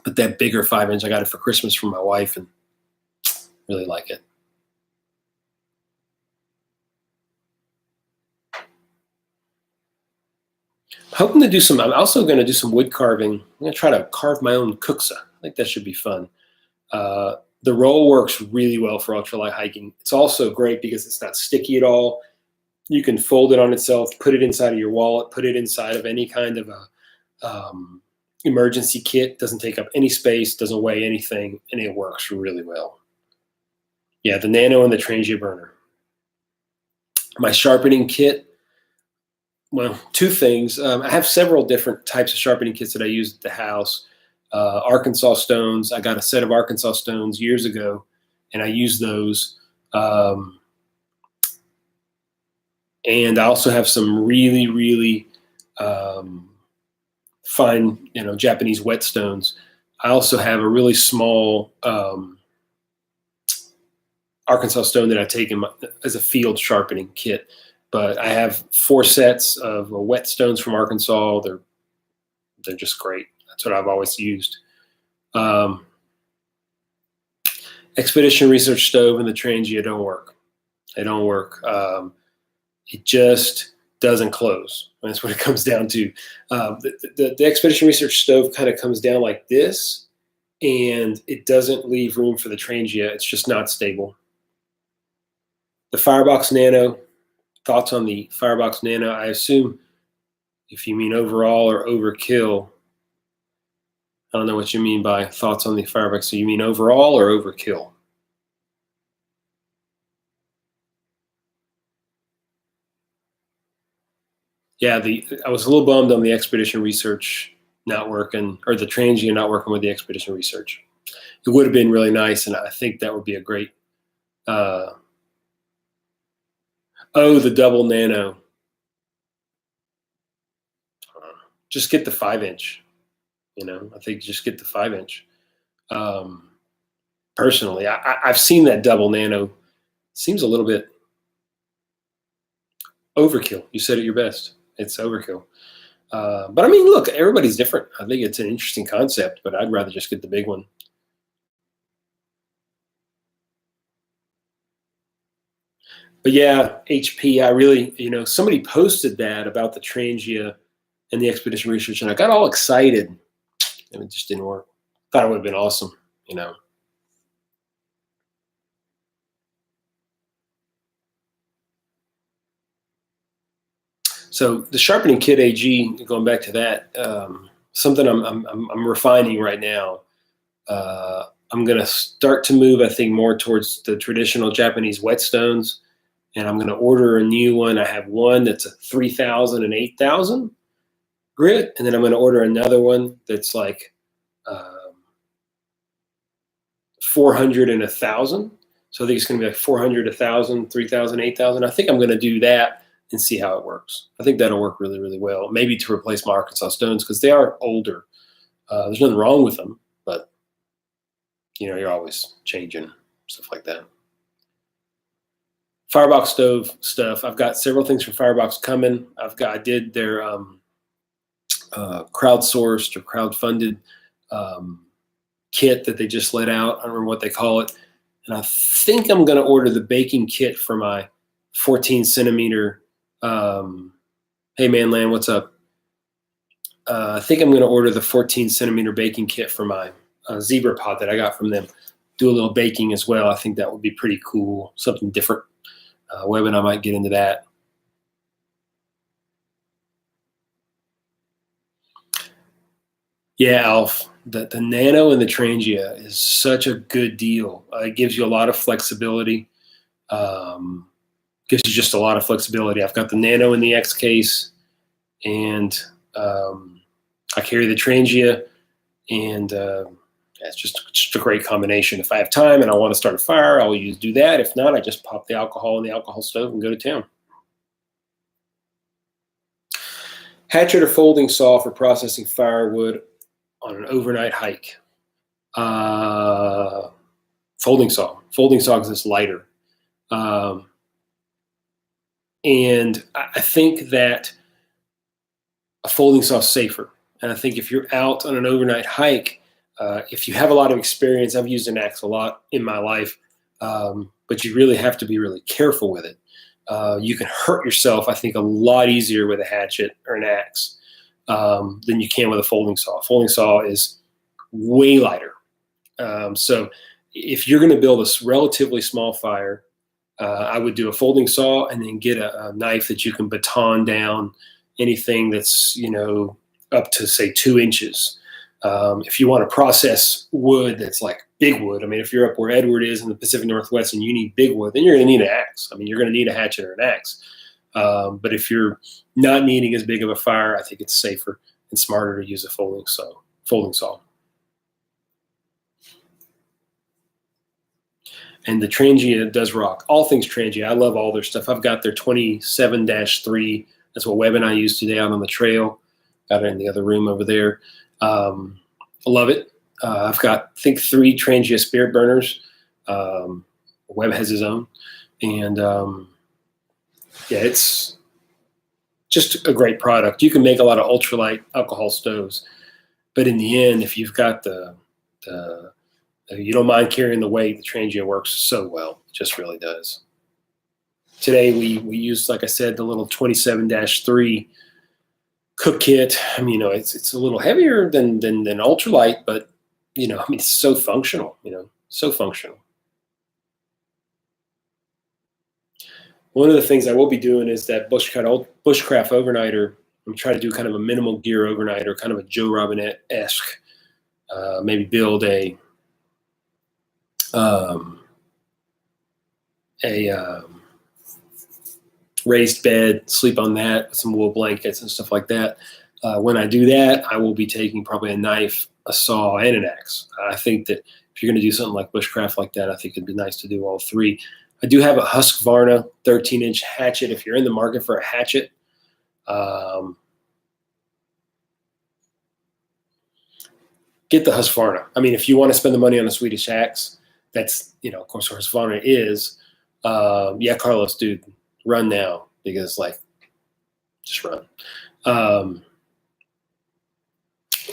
But that bigger 5-inch, I got it for Christmas from my wife, and really like it. I'm also going to do some wood carving. I'm going to try to carve my own kuksa. I think that should be fun. The roll works really well for ultralight hiking. It's also great because it's not sticky at all. You can fold it on itself, put it inside of your wallet, put it inside of any kind of a emergency kit. Doesn't take up any space, doesn't weigh anything, and it works really well. Yeah, the Nano and the Trangia burner. My sharpening kit, well, two things. I have several different types of sharpening kits that I use at the house. Arkansas stones. I got a set of Arkansas stones years ago, and I use those. And I also have some really, really fine, Japanese whetstones. I also have a really small Arkansas stone that I take as a field sharpening kit. But I have 4 sets of whetstones from Arkansas. They're just great. That's what I've always used. Expedition Research Stove and the Trangia don't work. They don't work. It just doesn't close. That's what it comes down to. The Expedition Research Stove kind of comes down like this, and it doesn't leave room for the Trangia. It's just not stable. The Firebox Nano, thoughts on the Firebox Nano? I assume if you mean overall or overkill, I don't know what you mean by thoughts on the Firebox. So you mean overall or overkill? Yeah, I was a little bummed on the Expedition Research not working, or the Trangia not working with the Expedition Research. It would have been really nice, and I think that would be a great. The double Nano. Just get the 5-inch. I think just get the 5-inch. Personally, I've seen that double Nano. Seems a little bit overkill. You said it your best. It's overkill. But I mean, look, everybody's different. I think it's an interesting concept, but I'd rather just get the big one. But yeah, HP, I really, somebody posted that about the Trangia and the Expedition Research, and I got all excited, and it just didn't work. Thought it would have been awesome, So the sharpening kit AG, going back to that, something I'm refining right now. I'm going to start to move, I think, more towards the traditional Japanese whetstones, and I'm going to order a new one. I have one that's a 3,000 and 8,000 grit, and then I'm going to order another one that's like 400 and 1,000. So I think it's going to be like 400, 1,000, 3,000, 8,000. I think I'm going to do that and see how it works. I think that'll work really, really well. Maybe to replace my Arkansas stones because they are older. There's nothing wrong with them, but you're always changing stuff like that. Firebox stove stuff. I've got several things from Firebox coming. I did their crowdsourced or crowdfunded kit that they just let out. I don't remember what they call it. And I think I'm going to order the baking kit for my 14 centimeter. Hey man, Lan, what's up? I think I'm going to order the 14 centimeter baking kit for my zebra pod that I got from them. Do a little baking as well. I think that would be pretty cool. Something different. Webb and I might get into that. Yeah, Alf. The Nano and the Trangia is such a good deal. It gives you a lot of flexibility. Gives you just a lot of flexibility. I've got the Nano in the X case. and I carry the Trangia, and it's just a great combination. If I have time and I want to start a fire, I'll do that. If not, I just pop the alcohol in the alcohol stove and go to town. Hatchet or folding saw for processing firewood on an overnight hike. Folding saw. Folding saw because it's lighter. And I think that a folding saw is safer. And I think if you're out on an overnight hike, if you have a lot of experience, I've used an axe a lot in my life, but you really have to be really careful with it. You can hurt yourself, I think, a lot easier with a hatchet or an axe than you can with a folding saw. A folding saw is way lighter. So if you're going to build a relatively small fire, I would do a folding saw and then get a knife that you can baton down anything that's, up to, say, 2 inches. If you want to process wood that's like big wood, I mean, if you're up where Edward is in the Pacific Northwest and you need big wood, then you're going to need an axe. I mean, you're going to need a hatchet or an axe. But if you're not needing as big of a fire, I think it's safer and smarter to use a folding saw. And the Trangia does rock. All things Trangia. I love all their stuff. I've got their 27-3. That's what Webb and I used today out on the trail. Got it in the other room over there. I love it. I've got, I think, 3 Trangia spirit burners. Webb has his own. And, it's just a great product. You can make a lot of ultralight alcohol stoves. But in the end, if you've got you don't mind carrying the weight, the Trangia works so well. It just really does. Today we used, like I said, the little 27-3 cook kit. I mean, it's a little heavier than ultralight, but it's so functional. So functional. One of the things I will be doing is that bushcraft overnighter. I'm trying to do kind of a minimal gear overnighter, kind of a Joe Robinette-esque. Maybe build a raised bed, sleep on that with some wool blankets and stuff like that. When I do that, I will be taking probably a knife, a saw, and an axe. I think that if you're going to do something like bushcraft like that, I think it'd be nice to do all 3. I do have a Husqvarna 13-inch hatchet. If you're in the market for a hatchet, get the Husqvarna. I mean, if you want to spend the money on a Swedish axe, that's, of course, what Husqvarna is. Carlos, dude, run now, because just run.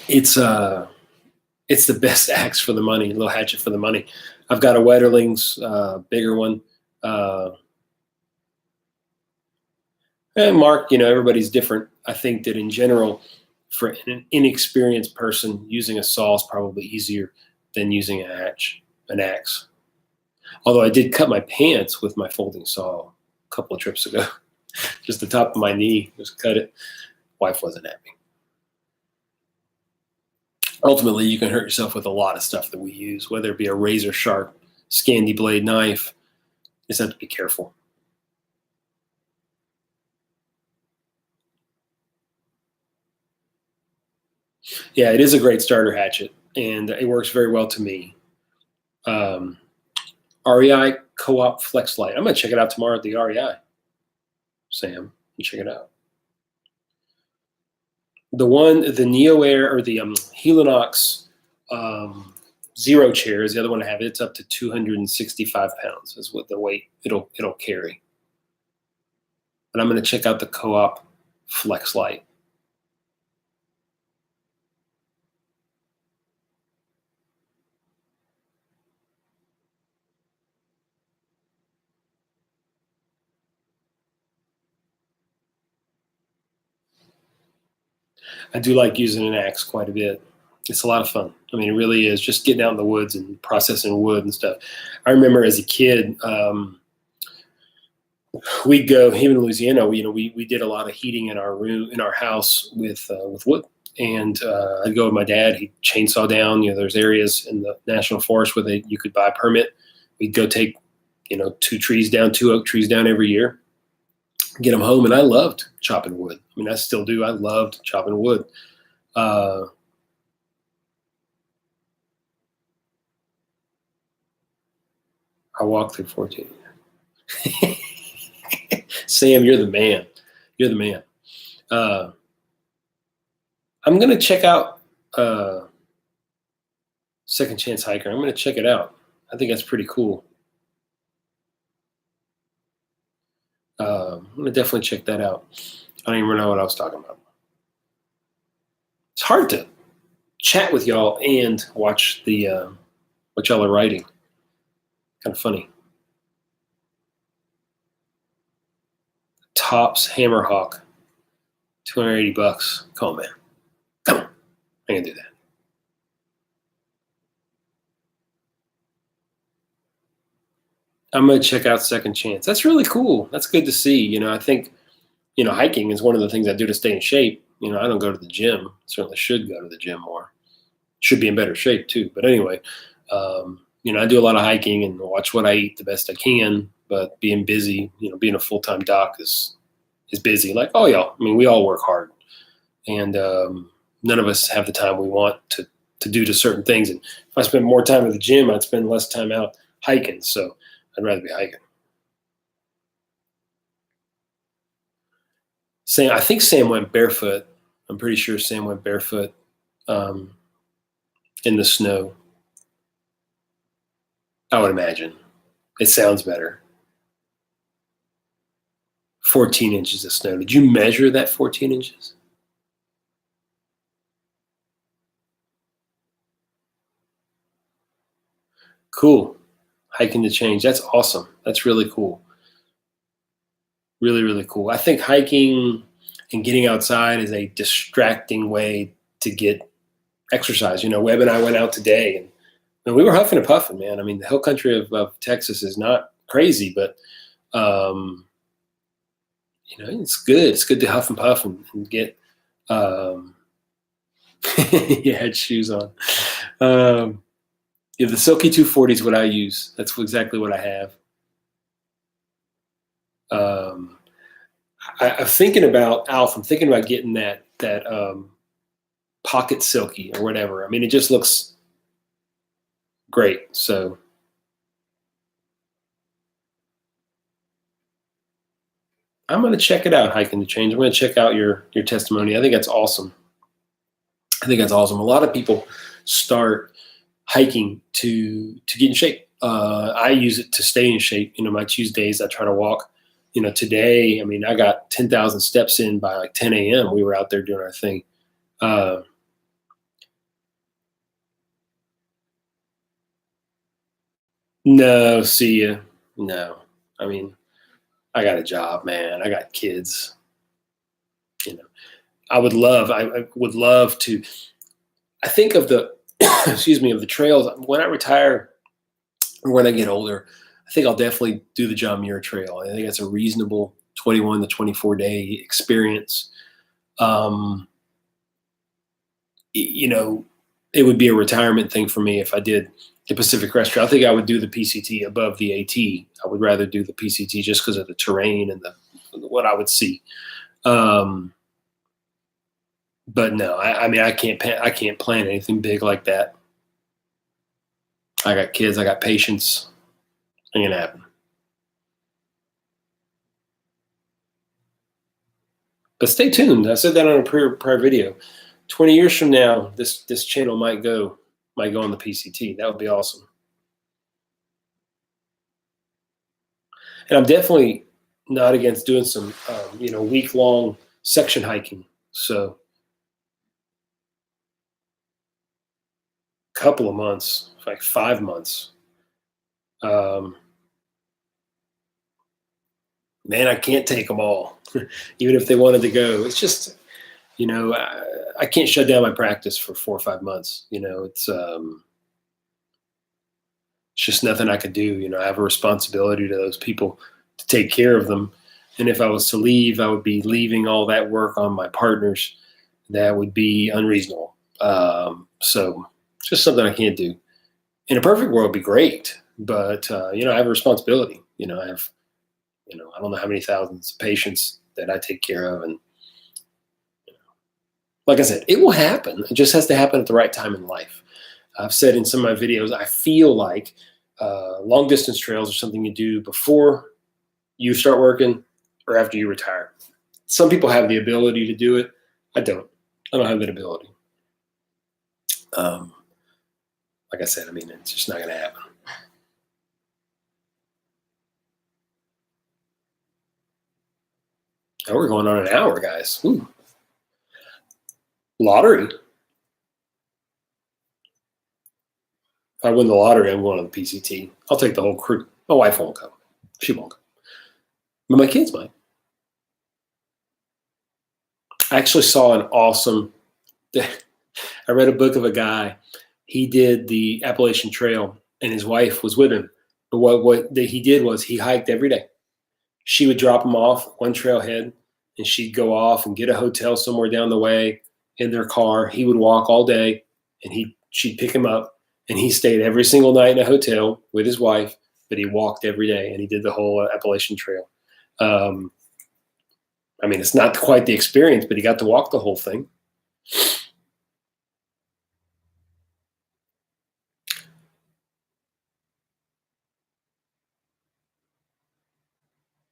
It's the best axe for the money, little hatchet for the money. I've got a Wetterling's bigger one. And Mark, everybody's different. I think that in general, for an inexperienced person, using a saw is probably easier than using an axe. Although I did cut my pants with my folding saw a couple of trips ago. Just the top of my knee, just cut it. Wife wasn't happy. Ultimately, you can hurt yourself with a lot of stuff that we use, whether it be a razor sharp Scandi blade knife. You just have to be careful. Yeah, it is a great starter hatchet, and it works very well to me. REI Co-op Flex Light. I'm going to check it out tomorrow at the REI. Sam, you check it out. The Neo Air, or the Helinox Zero Chair is the other one I have. It's up to 265 pounds is what the weight it'll carry. But I'm going to check out the Co-op Flex Light. I do like using an axe quite a bit. It's a lot of fun. I mean, it really is, just getting out in the woods and processing wood and stuff. I remember as a kid, we'd go, even in Louisiana, we did a lot of heating in our room, in our house with wood. And I'd go with my dad. He'd chainsaw down. There's areas in the national forest where you could buy a permit. We'd go take, 2 oak trees down every year. get them home. And I loved chopping wood. I mean, I still do. I loved chopping wood. I walked through 14. Sam, you're the man. You're the man. I'm going to check out Second Chance Hiker. I'm going to check it out. I think that's pretty cool. I'm going to definitely check that out. I don't even know what I was talking about. It's hard to chat with y'all and watch the what y'all are writing. Kind of funny. Tops Hammerhawk, $280. Come on, man. Come on. I can do that. I'm going to check out Second Chance. That's really cool. That's good to see. You know, I think, you know, hiking is one of the things I do to stay in shape. You know, I don't go to the gym. Certainly should go to the gym more. Should be in better shape too. But anyway, you know, I do a lot of hiking and watch what I eat the best I can. But being busy, you know, being a full-time doc is busy. Like, oh yeah, I mean, we all work hard, and none of us have the time we want to do to certain things. And if I spend more time at the gym, I'd spend less time out hiking. So I'd rather be hiking. Sam, I think Sam went barefoot. I'm pretty sure Sam went barefoot in the snow. I would imagine. It sounds better. 14 inches of snow. Did you measure that 14 inches? Cool. Hiking to change. That's awesome. That's really cool. Really, really cool. I think hiking and getting outside is a distracting way to get exercise. You know, Webb and I went out today and we were huffing and puffing, man. I mean, the hill country of Texas is not crazy, but, you know, it's good. It's good to huff and puff and get, you had shoes on. Yeah, the Silky 240 is what I use. That's exactly what I have. I'm thinking about Alf. I'm thinking about getting that pocket silky or whatever. I mean, it just looks great. So I'm going to check it out. Hiking to Change. I'm going to check out your testimony. I think that's awesome. I think that's awesome. A lot of people start hiking to get in shape. I use it to stay in shape. You know, my Tuesdays I try to walk. You know, today, I mean, I got 10,000 steps in by like 10 a.m. We were out there doing our thing. No, see ya. No, I mean, I got a job, man. I got kids. You know, I would love to. I think of the, excuse me, of the trails when I retire or when I get older. I think I'll definitely do the John Muir Trail. I think that's a reasonable 21 to 24 day experience. You know, it would be a retirement thing for me if I did the Pacific Crest Trail. I think I would do the PCT above the AT. I would rather do the PCT just because of the terrain and what I would see. But no, I mean, I can't plan anything big like that. I got kids. I got patience. Ain't gonna happen. But stay tuned. I said that on a prior video. 20 years from now, this channel might go on the PCT. That would be awesome. And I'm definitely not against doing some, you know, week-long section hiking. So a couple of months, like 5 months. Man, I can't take them all, even if they wanted to go. It's just, you know, I can't shut down my practice for 4 or 5 months. You know, it's just nothing I could do. You know, I have a responsibility to those people to take care of them. And if I was to leave, I would be leaving all that work on my partners. That would be unreasonable. So it's just something I can't do. In a perfect world, it'd be great. But, you know, I have a responsibility. You know, I have I don't know how many thousands of patients that I take care of. And like I said, it will happen. It just has to happen at the right time in life. I've said in some of my videos, I feel like long distance trails are something you do before you start working or after you retire. Some people have the ability to do it. I don't. I don't have that ability. Like I said, it's just not going to happen. Oh, we're going on an hour, guys. Ooh. Lottery. If I win the lottery, I'm going to the PCT. I'll take the whole crew. My wife won't go. She won't go. But my kids might. I actually saw an awesome, I read a book of a guy. He did the Appalachian Trail and his wife was with him. But what he did was he hiked every day. She would drop him off one trailhead and she'd go off and get a hotel somewhere down the way in their car. He would walk all day and she'd pick him up, and he stayed every single night in a hotel with his wife, but he walked every day and he did the whole Appalachian Trail. It's not quite the experience, but he got to walk the whole thing.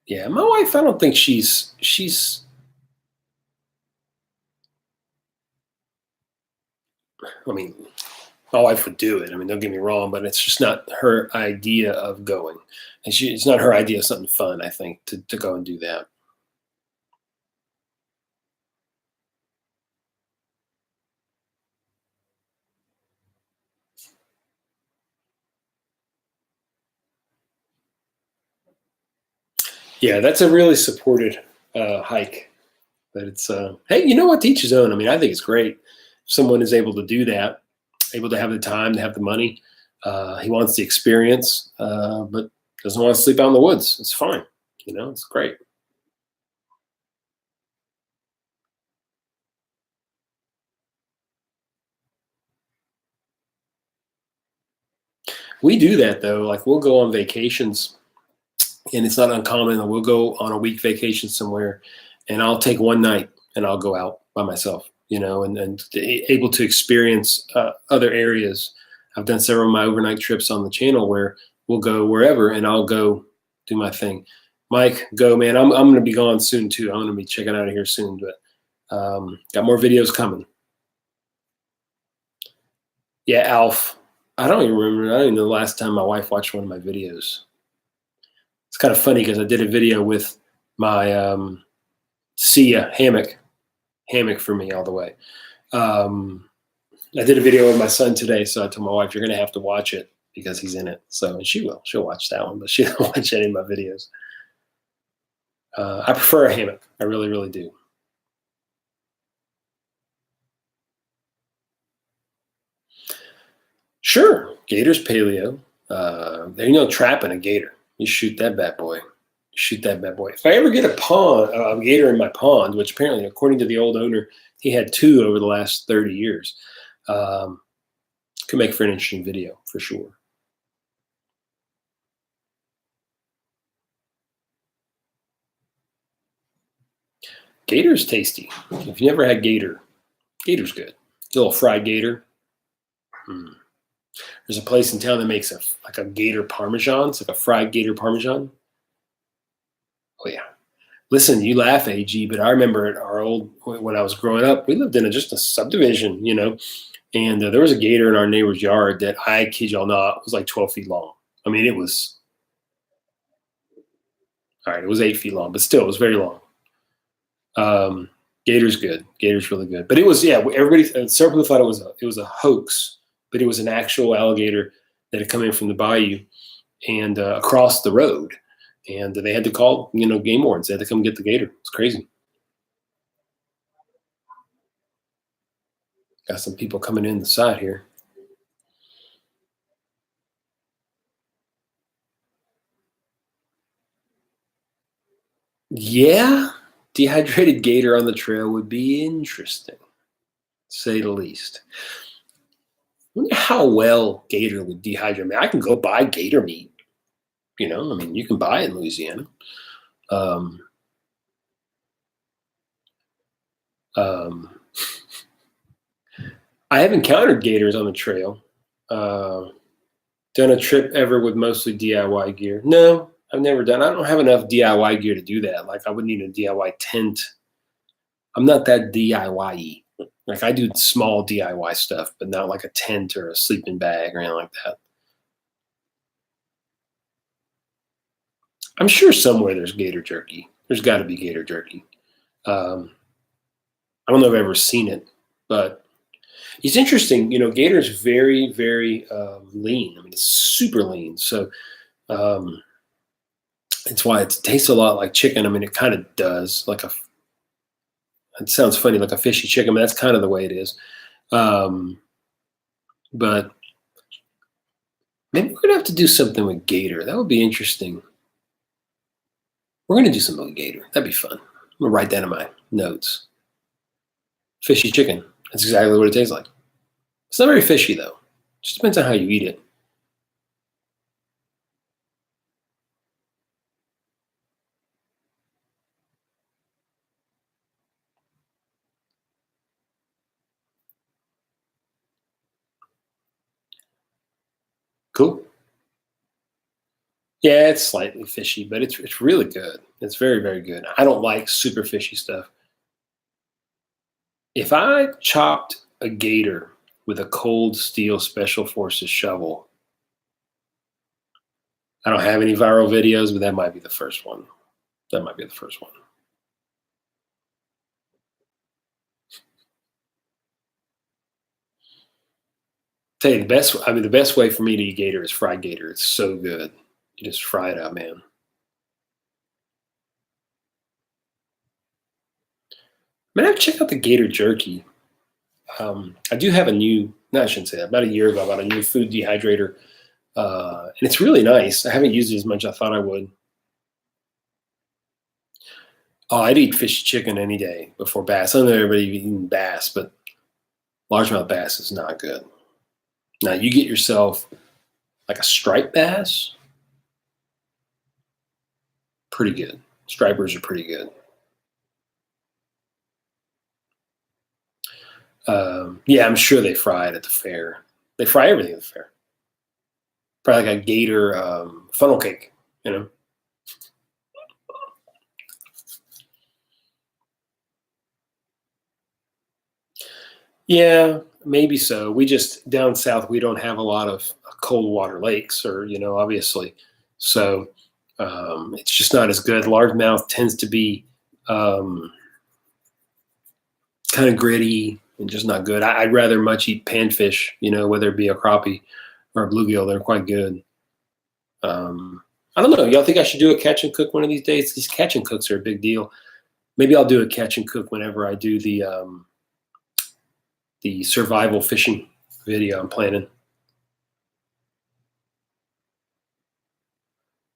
Yeah, my wife, I don't think she's my wife would do it. Don't get me wrong, but it's just not her idea of going. And it's not her idea of something fun, I think, to go and do that. Yeah, that's a really supported hike. But it's, hey, you know what? To each his own. I think it's great if someone is able to do that, able to have the time, to have the money. He wants the experience, but doesn't want to sleep out in the woods. It's fine. It's great. We do that though. Like we'll go on vacations, and it's not uncommon that we'll go on a week vacation somewhere, and I'll take one night and I'll go out by myself, and able to experience other areas. I've done several of my overnight trips on the channel where we'll go wherever and I'll go do my thing. Mike, go, man. I'm going to be gone soon too. I'm going to be checking out of here soon, but got more videos coming. Yeah, Alf. I don't even remember. I don't even know the last time my wife watched one of my videos. It's kind of funny because I did a video with my Sia hammock for me all the way. I did a video with my son today, so I told my wife, you're going to have to watch it because he's in it. So, and she will. She'll watch that one, but she don't watch any of my videos. I prefer a hammock. I really, really do. Sure. Gator's paleo. Trapping a gator. You shoot that bad boy. If I ever get a gator in my pond, which apparently, according to the old owner, he had 2 over the last 30 years, could make for an interesting video for sure. Gator's tasty. If you never had gator, gator's good. A little fried gator. There's a place in town that makes a gator parmesan. It's like a fried gator parmesan. Oh yeah. Listen, you laugh, AG, but I remember when I was growing up, we lived in just a subdivision, and there was a gator in our neighbor's yard that, I kid y'all not, was like 12 feet long. It was, all right, it was 8 feet long, but still, it was very long. Gator's good. Gator's really good. But it was, yeah, several people thought it was a hoax, but it was an actual alligator that had come in from the bayou and across the road. And they had to call, game wardens. They had to come get the gator. It's crazy. Got some people coming in the side here. Yeah, dehydrated gator on the trail would be interesting, to say the least. I wonder how well gator would dehydrate. I can go buy gator meat. You can buy it in Louisiana. Um, um, I have encountered gators on the trail. Done a trip ever with mostly DIY gear? No, I've never done. I don't have enough DIY gear to do that. Like I would need a DIY tent. I'm not that DIY-y. Like I do small DIY stuff, but not like a tent or a sleeping bag or anything like that. I'm sure somewhere there's gator jerky. There's got to be gator jerky. I don't know if I've ever seen it, but it's interesting. You know, gator's very, very lean. I mean, it's super lean. So it's why it tastes a lot like chicken. I mean, it kind of does. It sounds funny, like a fishy chicken, but that's kind of the way it is. But maybe we're gonna have to do something with gator. That would be interesting. We're gonna do something with gator. That'd be fun. I'm gonna write that in my notes. Fishy chicken. That's exactly what it tastes like. It's not very fishy though. Just depends on how you eat it. Cool. Yeah, it's slightly fishy, but it's really good. It's very, very good. I don't like super fishy stuff. If I chopped a gator with a cold steel special forces shovel, I don't have any viral videos, but that might be the first one. That might be the first one. Tell you the best way for me to eat gator is fried gator. It's so good. You just fry it up, man. Man, I've checked out the gator jerky. I do have no, I shouldn't say that. About a year ago, I bought a new food dehydrator. And it's really nice. I haven't used it as much as I thought I would. Oh, I'd eat fish chicken any day before bass. I don't know everybody eating bass, but largemouth bass is not good. Now you get yourself like a striped bass, pretty good. Stripers are pretty good. Yeah, I'm sure they fry it at the fair. They fry everything at the fair. Probably like a gator funnel cake, you know. Yeah, maybe so. We just down south we don't have a lot of cold water lakes, or obviously, so it's just not as good. Largemouth tends to be kind of gritty and just not good. I'd rather much eat panfish, whether it be a crappie or a bluegill. They're quite good. I don't know. Y'all think I should do a catch and cook one of these days? These catch and cooks are a big deal. Maybe I'll do a catch and cook whenever I do the survival fishing video I'm planning. I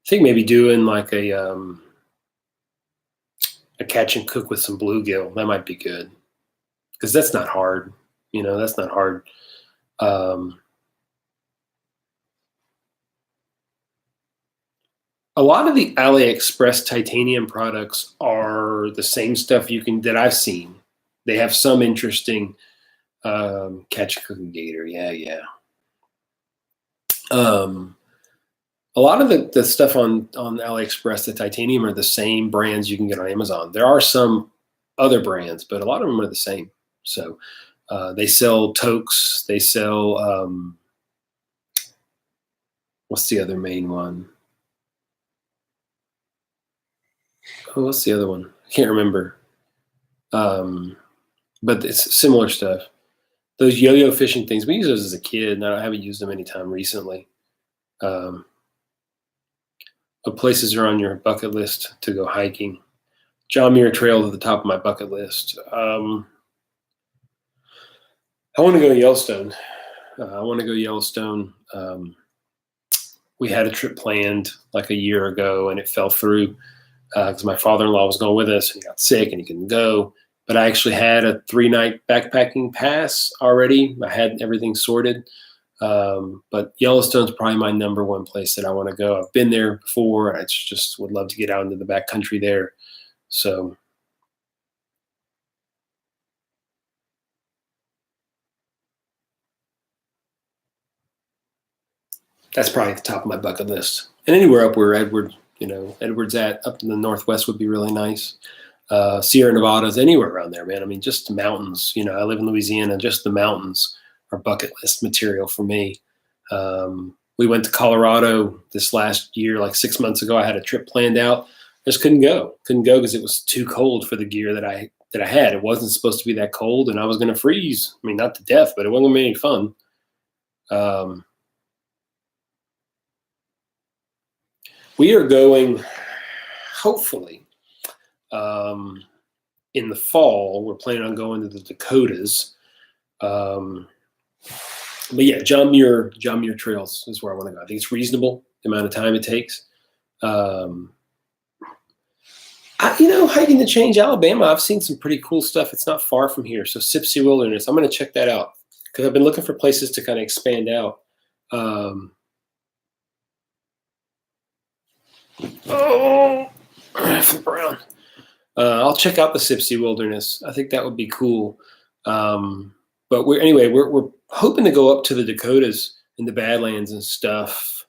think maybe doing like a catch and cook with some bluegill. That might be good because that's not hard. That's not hard. A lot of the AliExpress titanium products are the same stuff that I've seen. They have some interesting catch and cook gator. Yeah. A lot of the stuff on AliExpress, the titanium, are the same brands you can get on Amazon. There are some other brands, but a lot of them are the same. So they sell toques. They sell what's the other main one? Oh, what's the other one? I can't remember. But it's similar stuff. Those yo-yo fishing things, we used those as a kid, and I haven't used them anytime recently. What places are on your bucket list to go hiking? John Muir Trail at the top of my bucket list. I want to go to Yellowstone. We had a trip planned like a year ago, and it fell through because my father-in-law was going with us, and he got sick, and he couldn't go. But I actually had a 3-night backpacking pass already. I had everything sorted. But Yellowstone's probably my number one place that I want to go. I've been there before. I just would love to get out into the back country there. So that's probably at the top of my bucket list. And anywhere up where Edward's up in the Northwest would be really nice. Sierra Nevadas, anywhere around there, man. I mean, just the mountains. I live in Louisiana. Just the mountains are bucket list material for me. We went to Colorado this last year, like 6 months ago. I had a trip planned out. I just couldn't go because it was too cold for the gear that I had. It wasn't supposed to be that cold, and I was going to freeze. I mean, not to death, but it wasn't going to be any fun. We are going, hopefully, in the fall. We're planning on going to the Dakotas. But yeah, John Muir Trails is where I want to go. I think it's reasonable the amount of time it takes. Hiking the Change, Alabama, I've seen some pretty cool stuff. It's not far from here. So Sipsey Wilderness, I'm going to check that out because I've been looking for places to kind of expand out. Flip around. I'll check out the Sipsey Wilderness. I think that would be cool. But we're hoping to go up to the Dakotas and the Badlands and stuff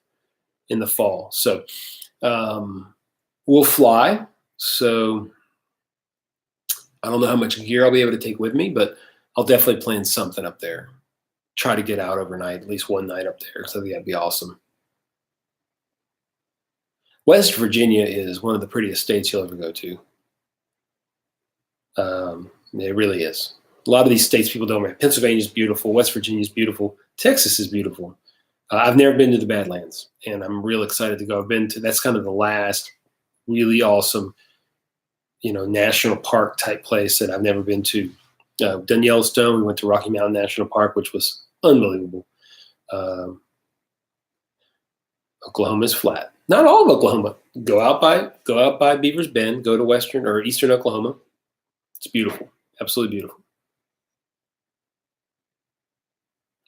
in the fall. So we'll fly. So I don't know how much gear I'll be able to take with me, but I'll definitely plan something up there. Try to get out overnight, at least one night up there. So that'd be awesome. West Virginia is one of the prettiest states you'll ever go to. It really is. A lot of these states people don't remember. Pennsylvania's beautiful. West Virginia's beautiful. Texas is beautiful. I've never been to the Badlands, and I'm real excited to go. That's kind of the last really awesome, national park type place that I've never been to. Done Yellowstone. We went to Rocky Mountain National Park, which was unbelievable. Oklahoma's flat. Not all of Oklahoma. Go out by Beaver's Bend. Go to western or eastern Oklahoma. It's beautiful. Absolutely beautiful.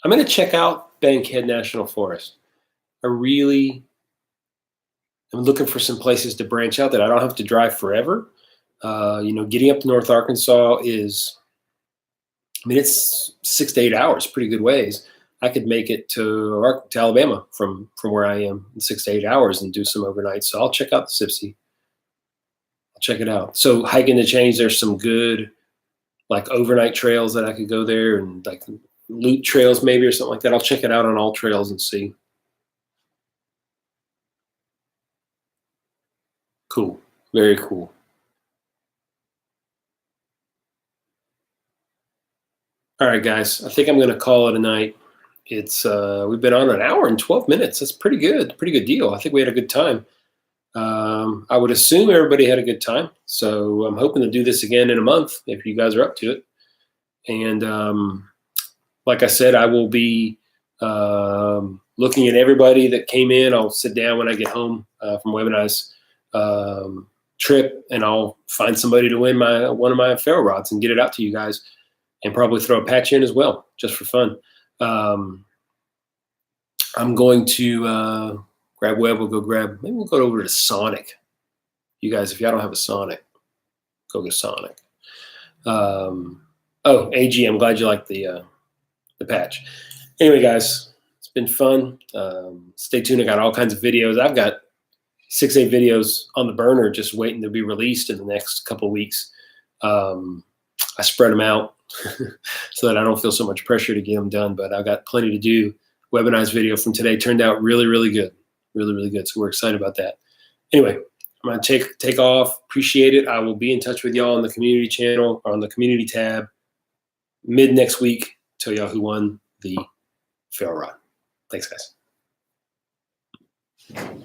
I'm going to check out Bankhead National Forest. I'm looking for some places to branch out that I don't have to drive forever. Getting up to North Arkansas it's 6 to 8 hours, pretty good ways. I could make it to Alabama from where I am in 6 to 8 hours and do some overnight. So I'll check out the Sipsey. I'll check it out. So hiking the Change, there's some good like overnight trails that I could go there and like loop trails maybe or something like that. I'll check it out on all trails and see. Cool. Very cool. All right, guys. I think I'm going to call it a night. It's we've been on an hour and 12 minutes. That's pretty good. Pretty good deal. I think we had a good time. I would assume everybody had a good time. So I'm hoping to do this again in a month if you guys are up to it. And like I said, I will be looking at everybody that came in. I'll sit down when I get home from Webinized trip, and I'll find somebody to win one of my ferro rods and get it out to you guys, and probably throw a patch in as well, just for fun. I'm going to grab Web. Maybe we'll go over to Sonic. You guys, if y'all don't have a Sonic, go to Sonic. AG, I'm glad you liked the patch. Anyway, guys, it's been fun. Stay tuned. I got all kinds of videos. I've got 6-8 videos on the burner just waiting to be released in the next couple of weeks. I spread them out so that I don't feel so much pressure to get them done, but I've got plenty to do. Webinized video from today turned out really, really good. Really, really good. So we're excited about that. Anyway, I'm going to take off. Appreciate it. I will be in touch with y'all on the community channel, or on the community tab mid next week. Tell y'all who won the ferro rod. Thanks, guys.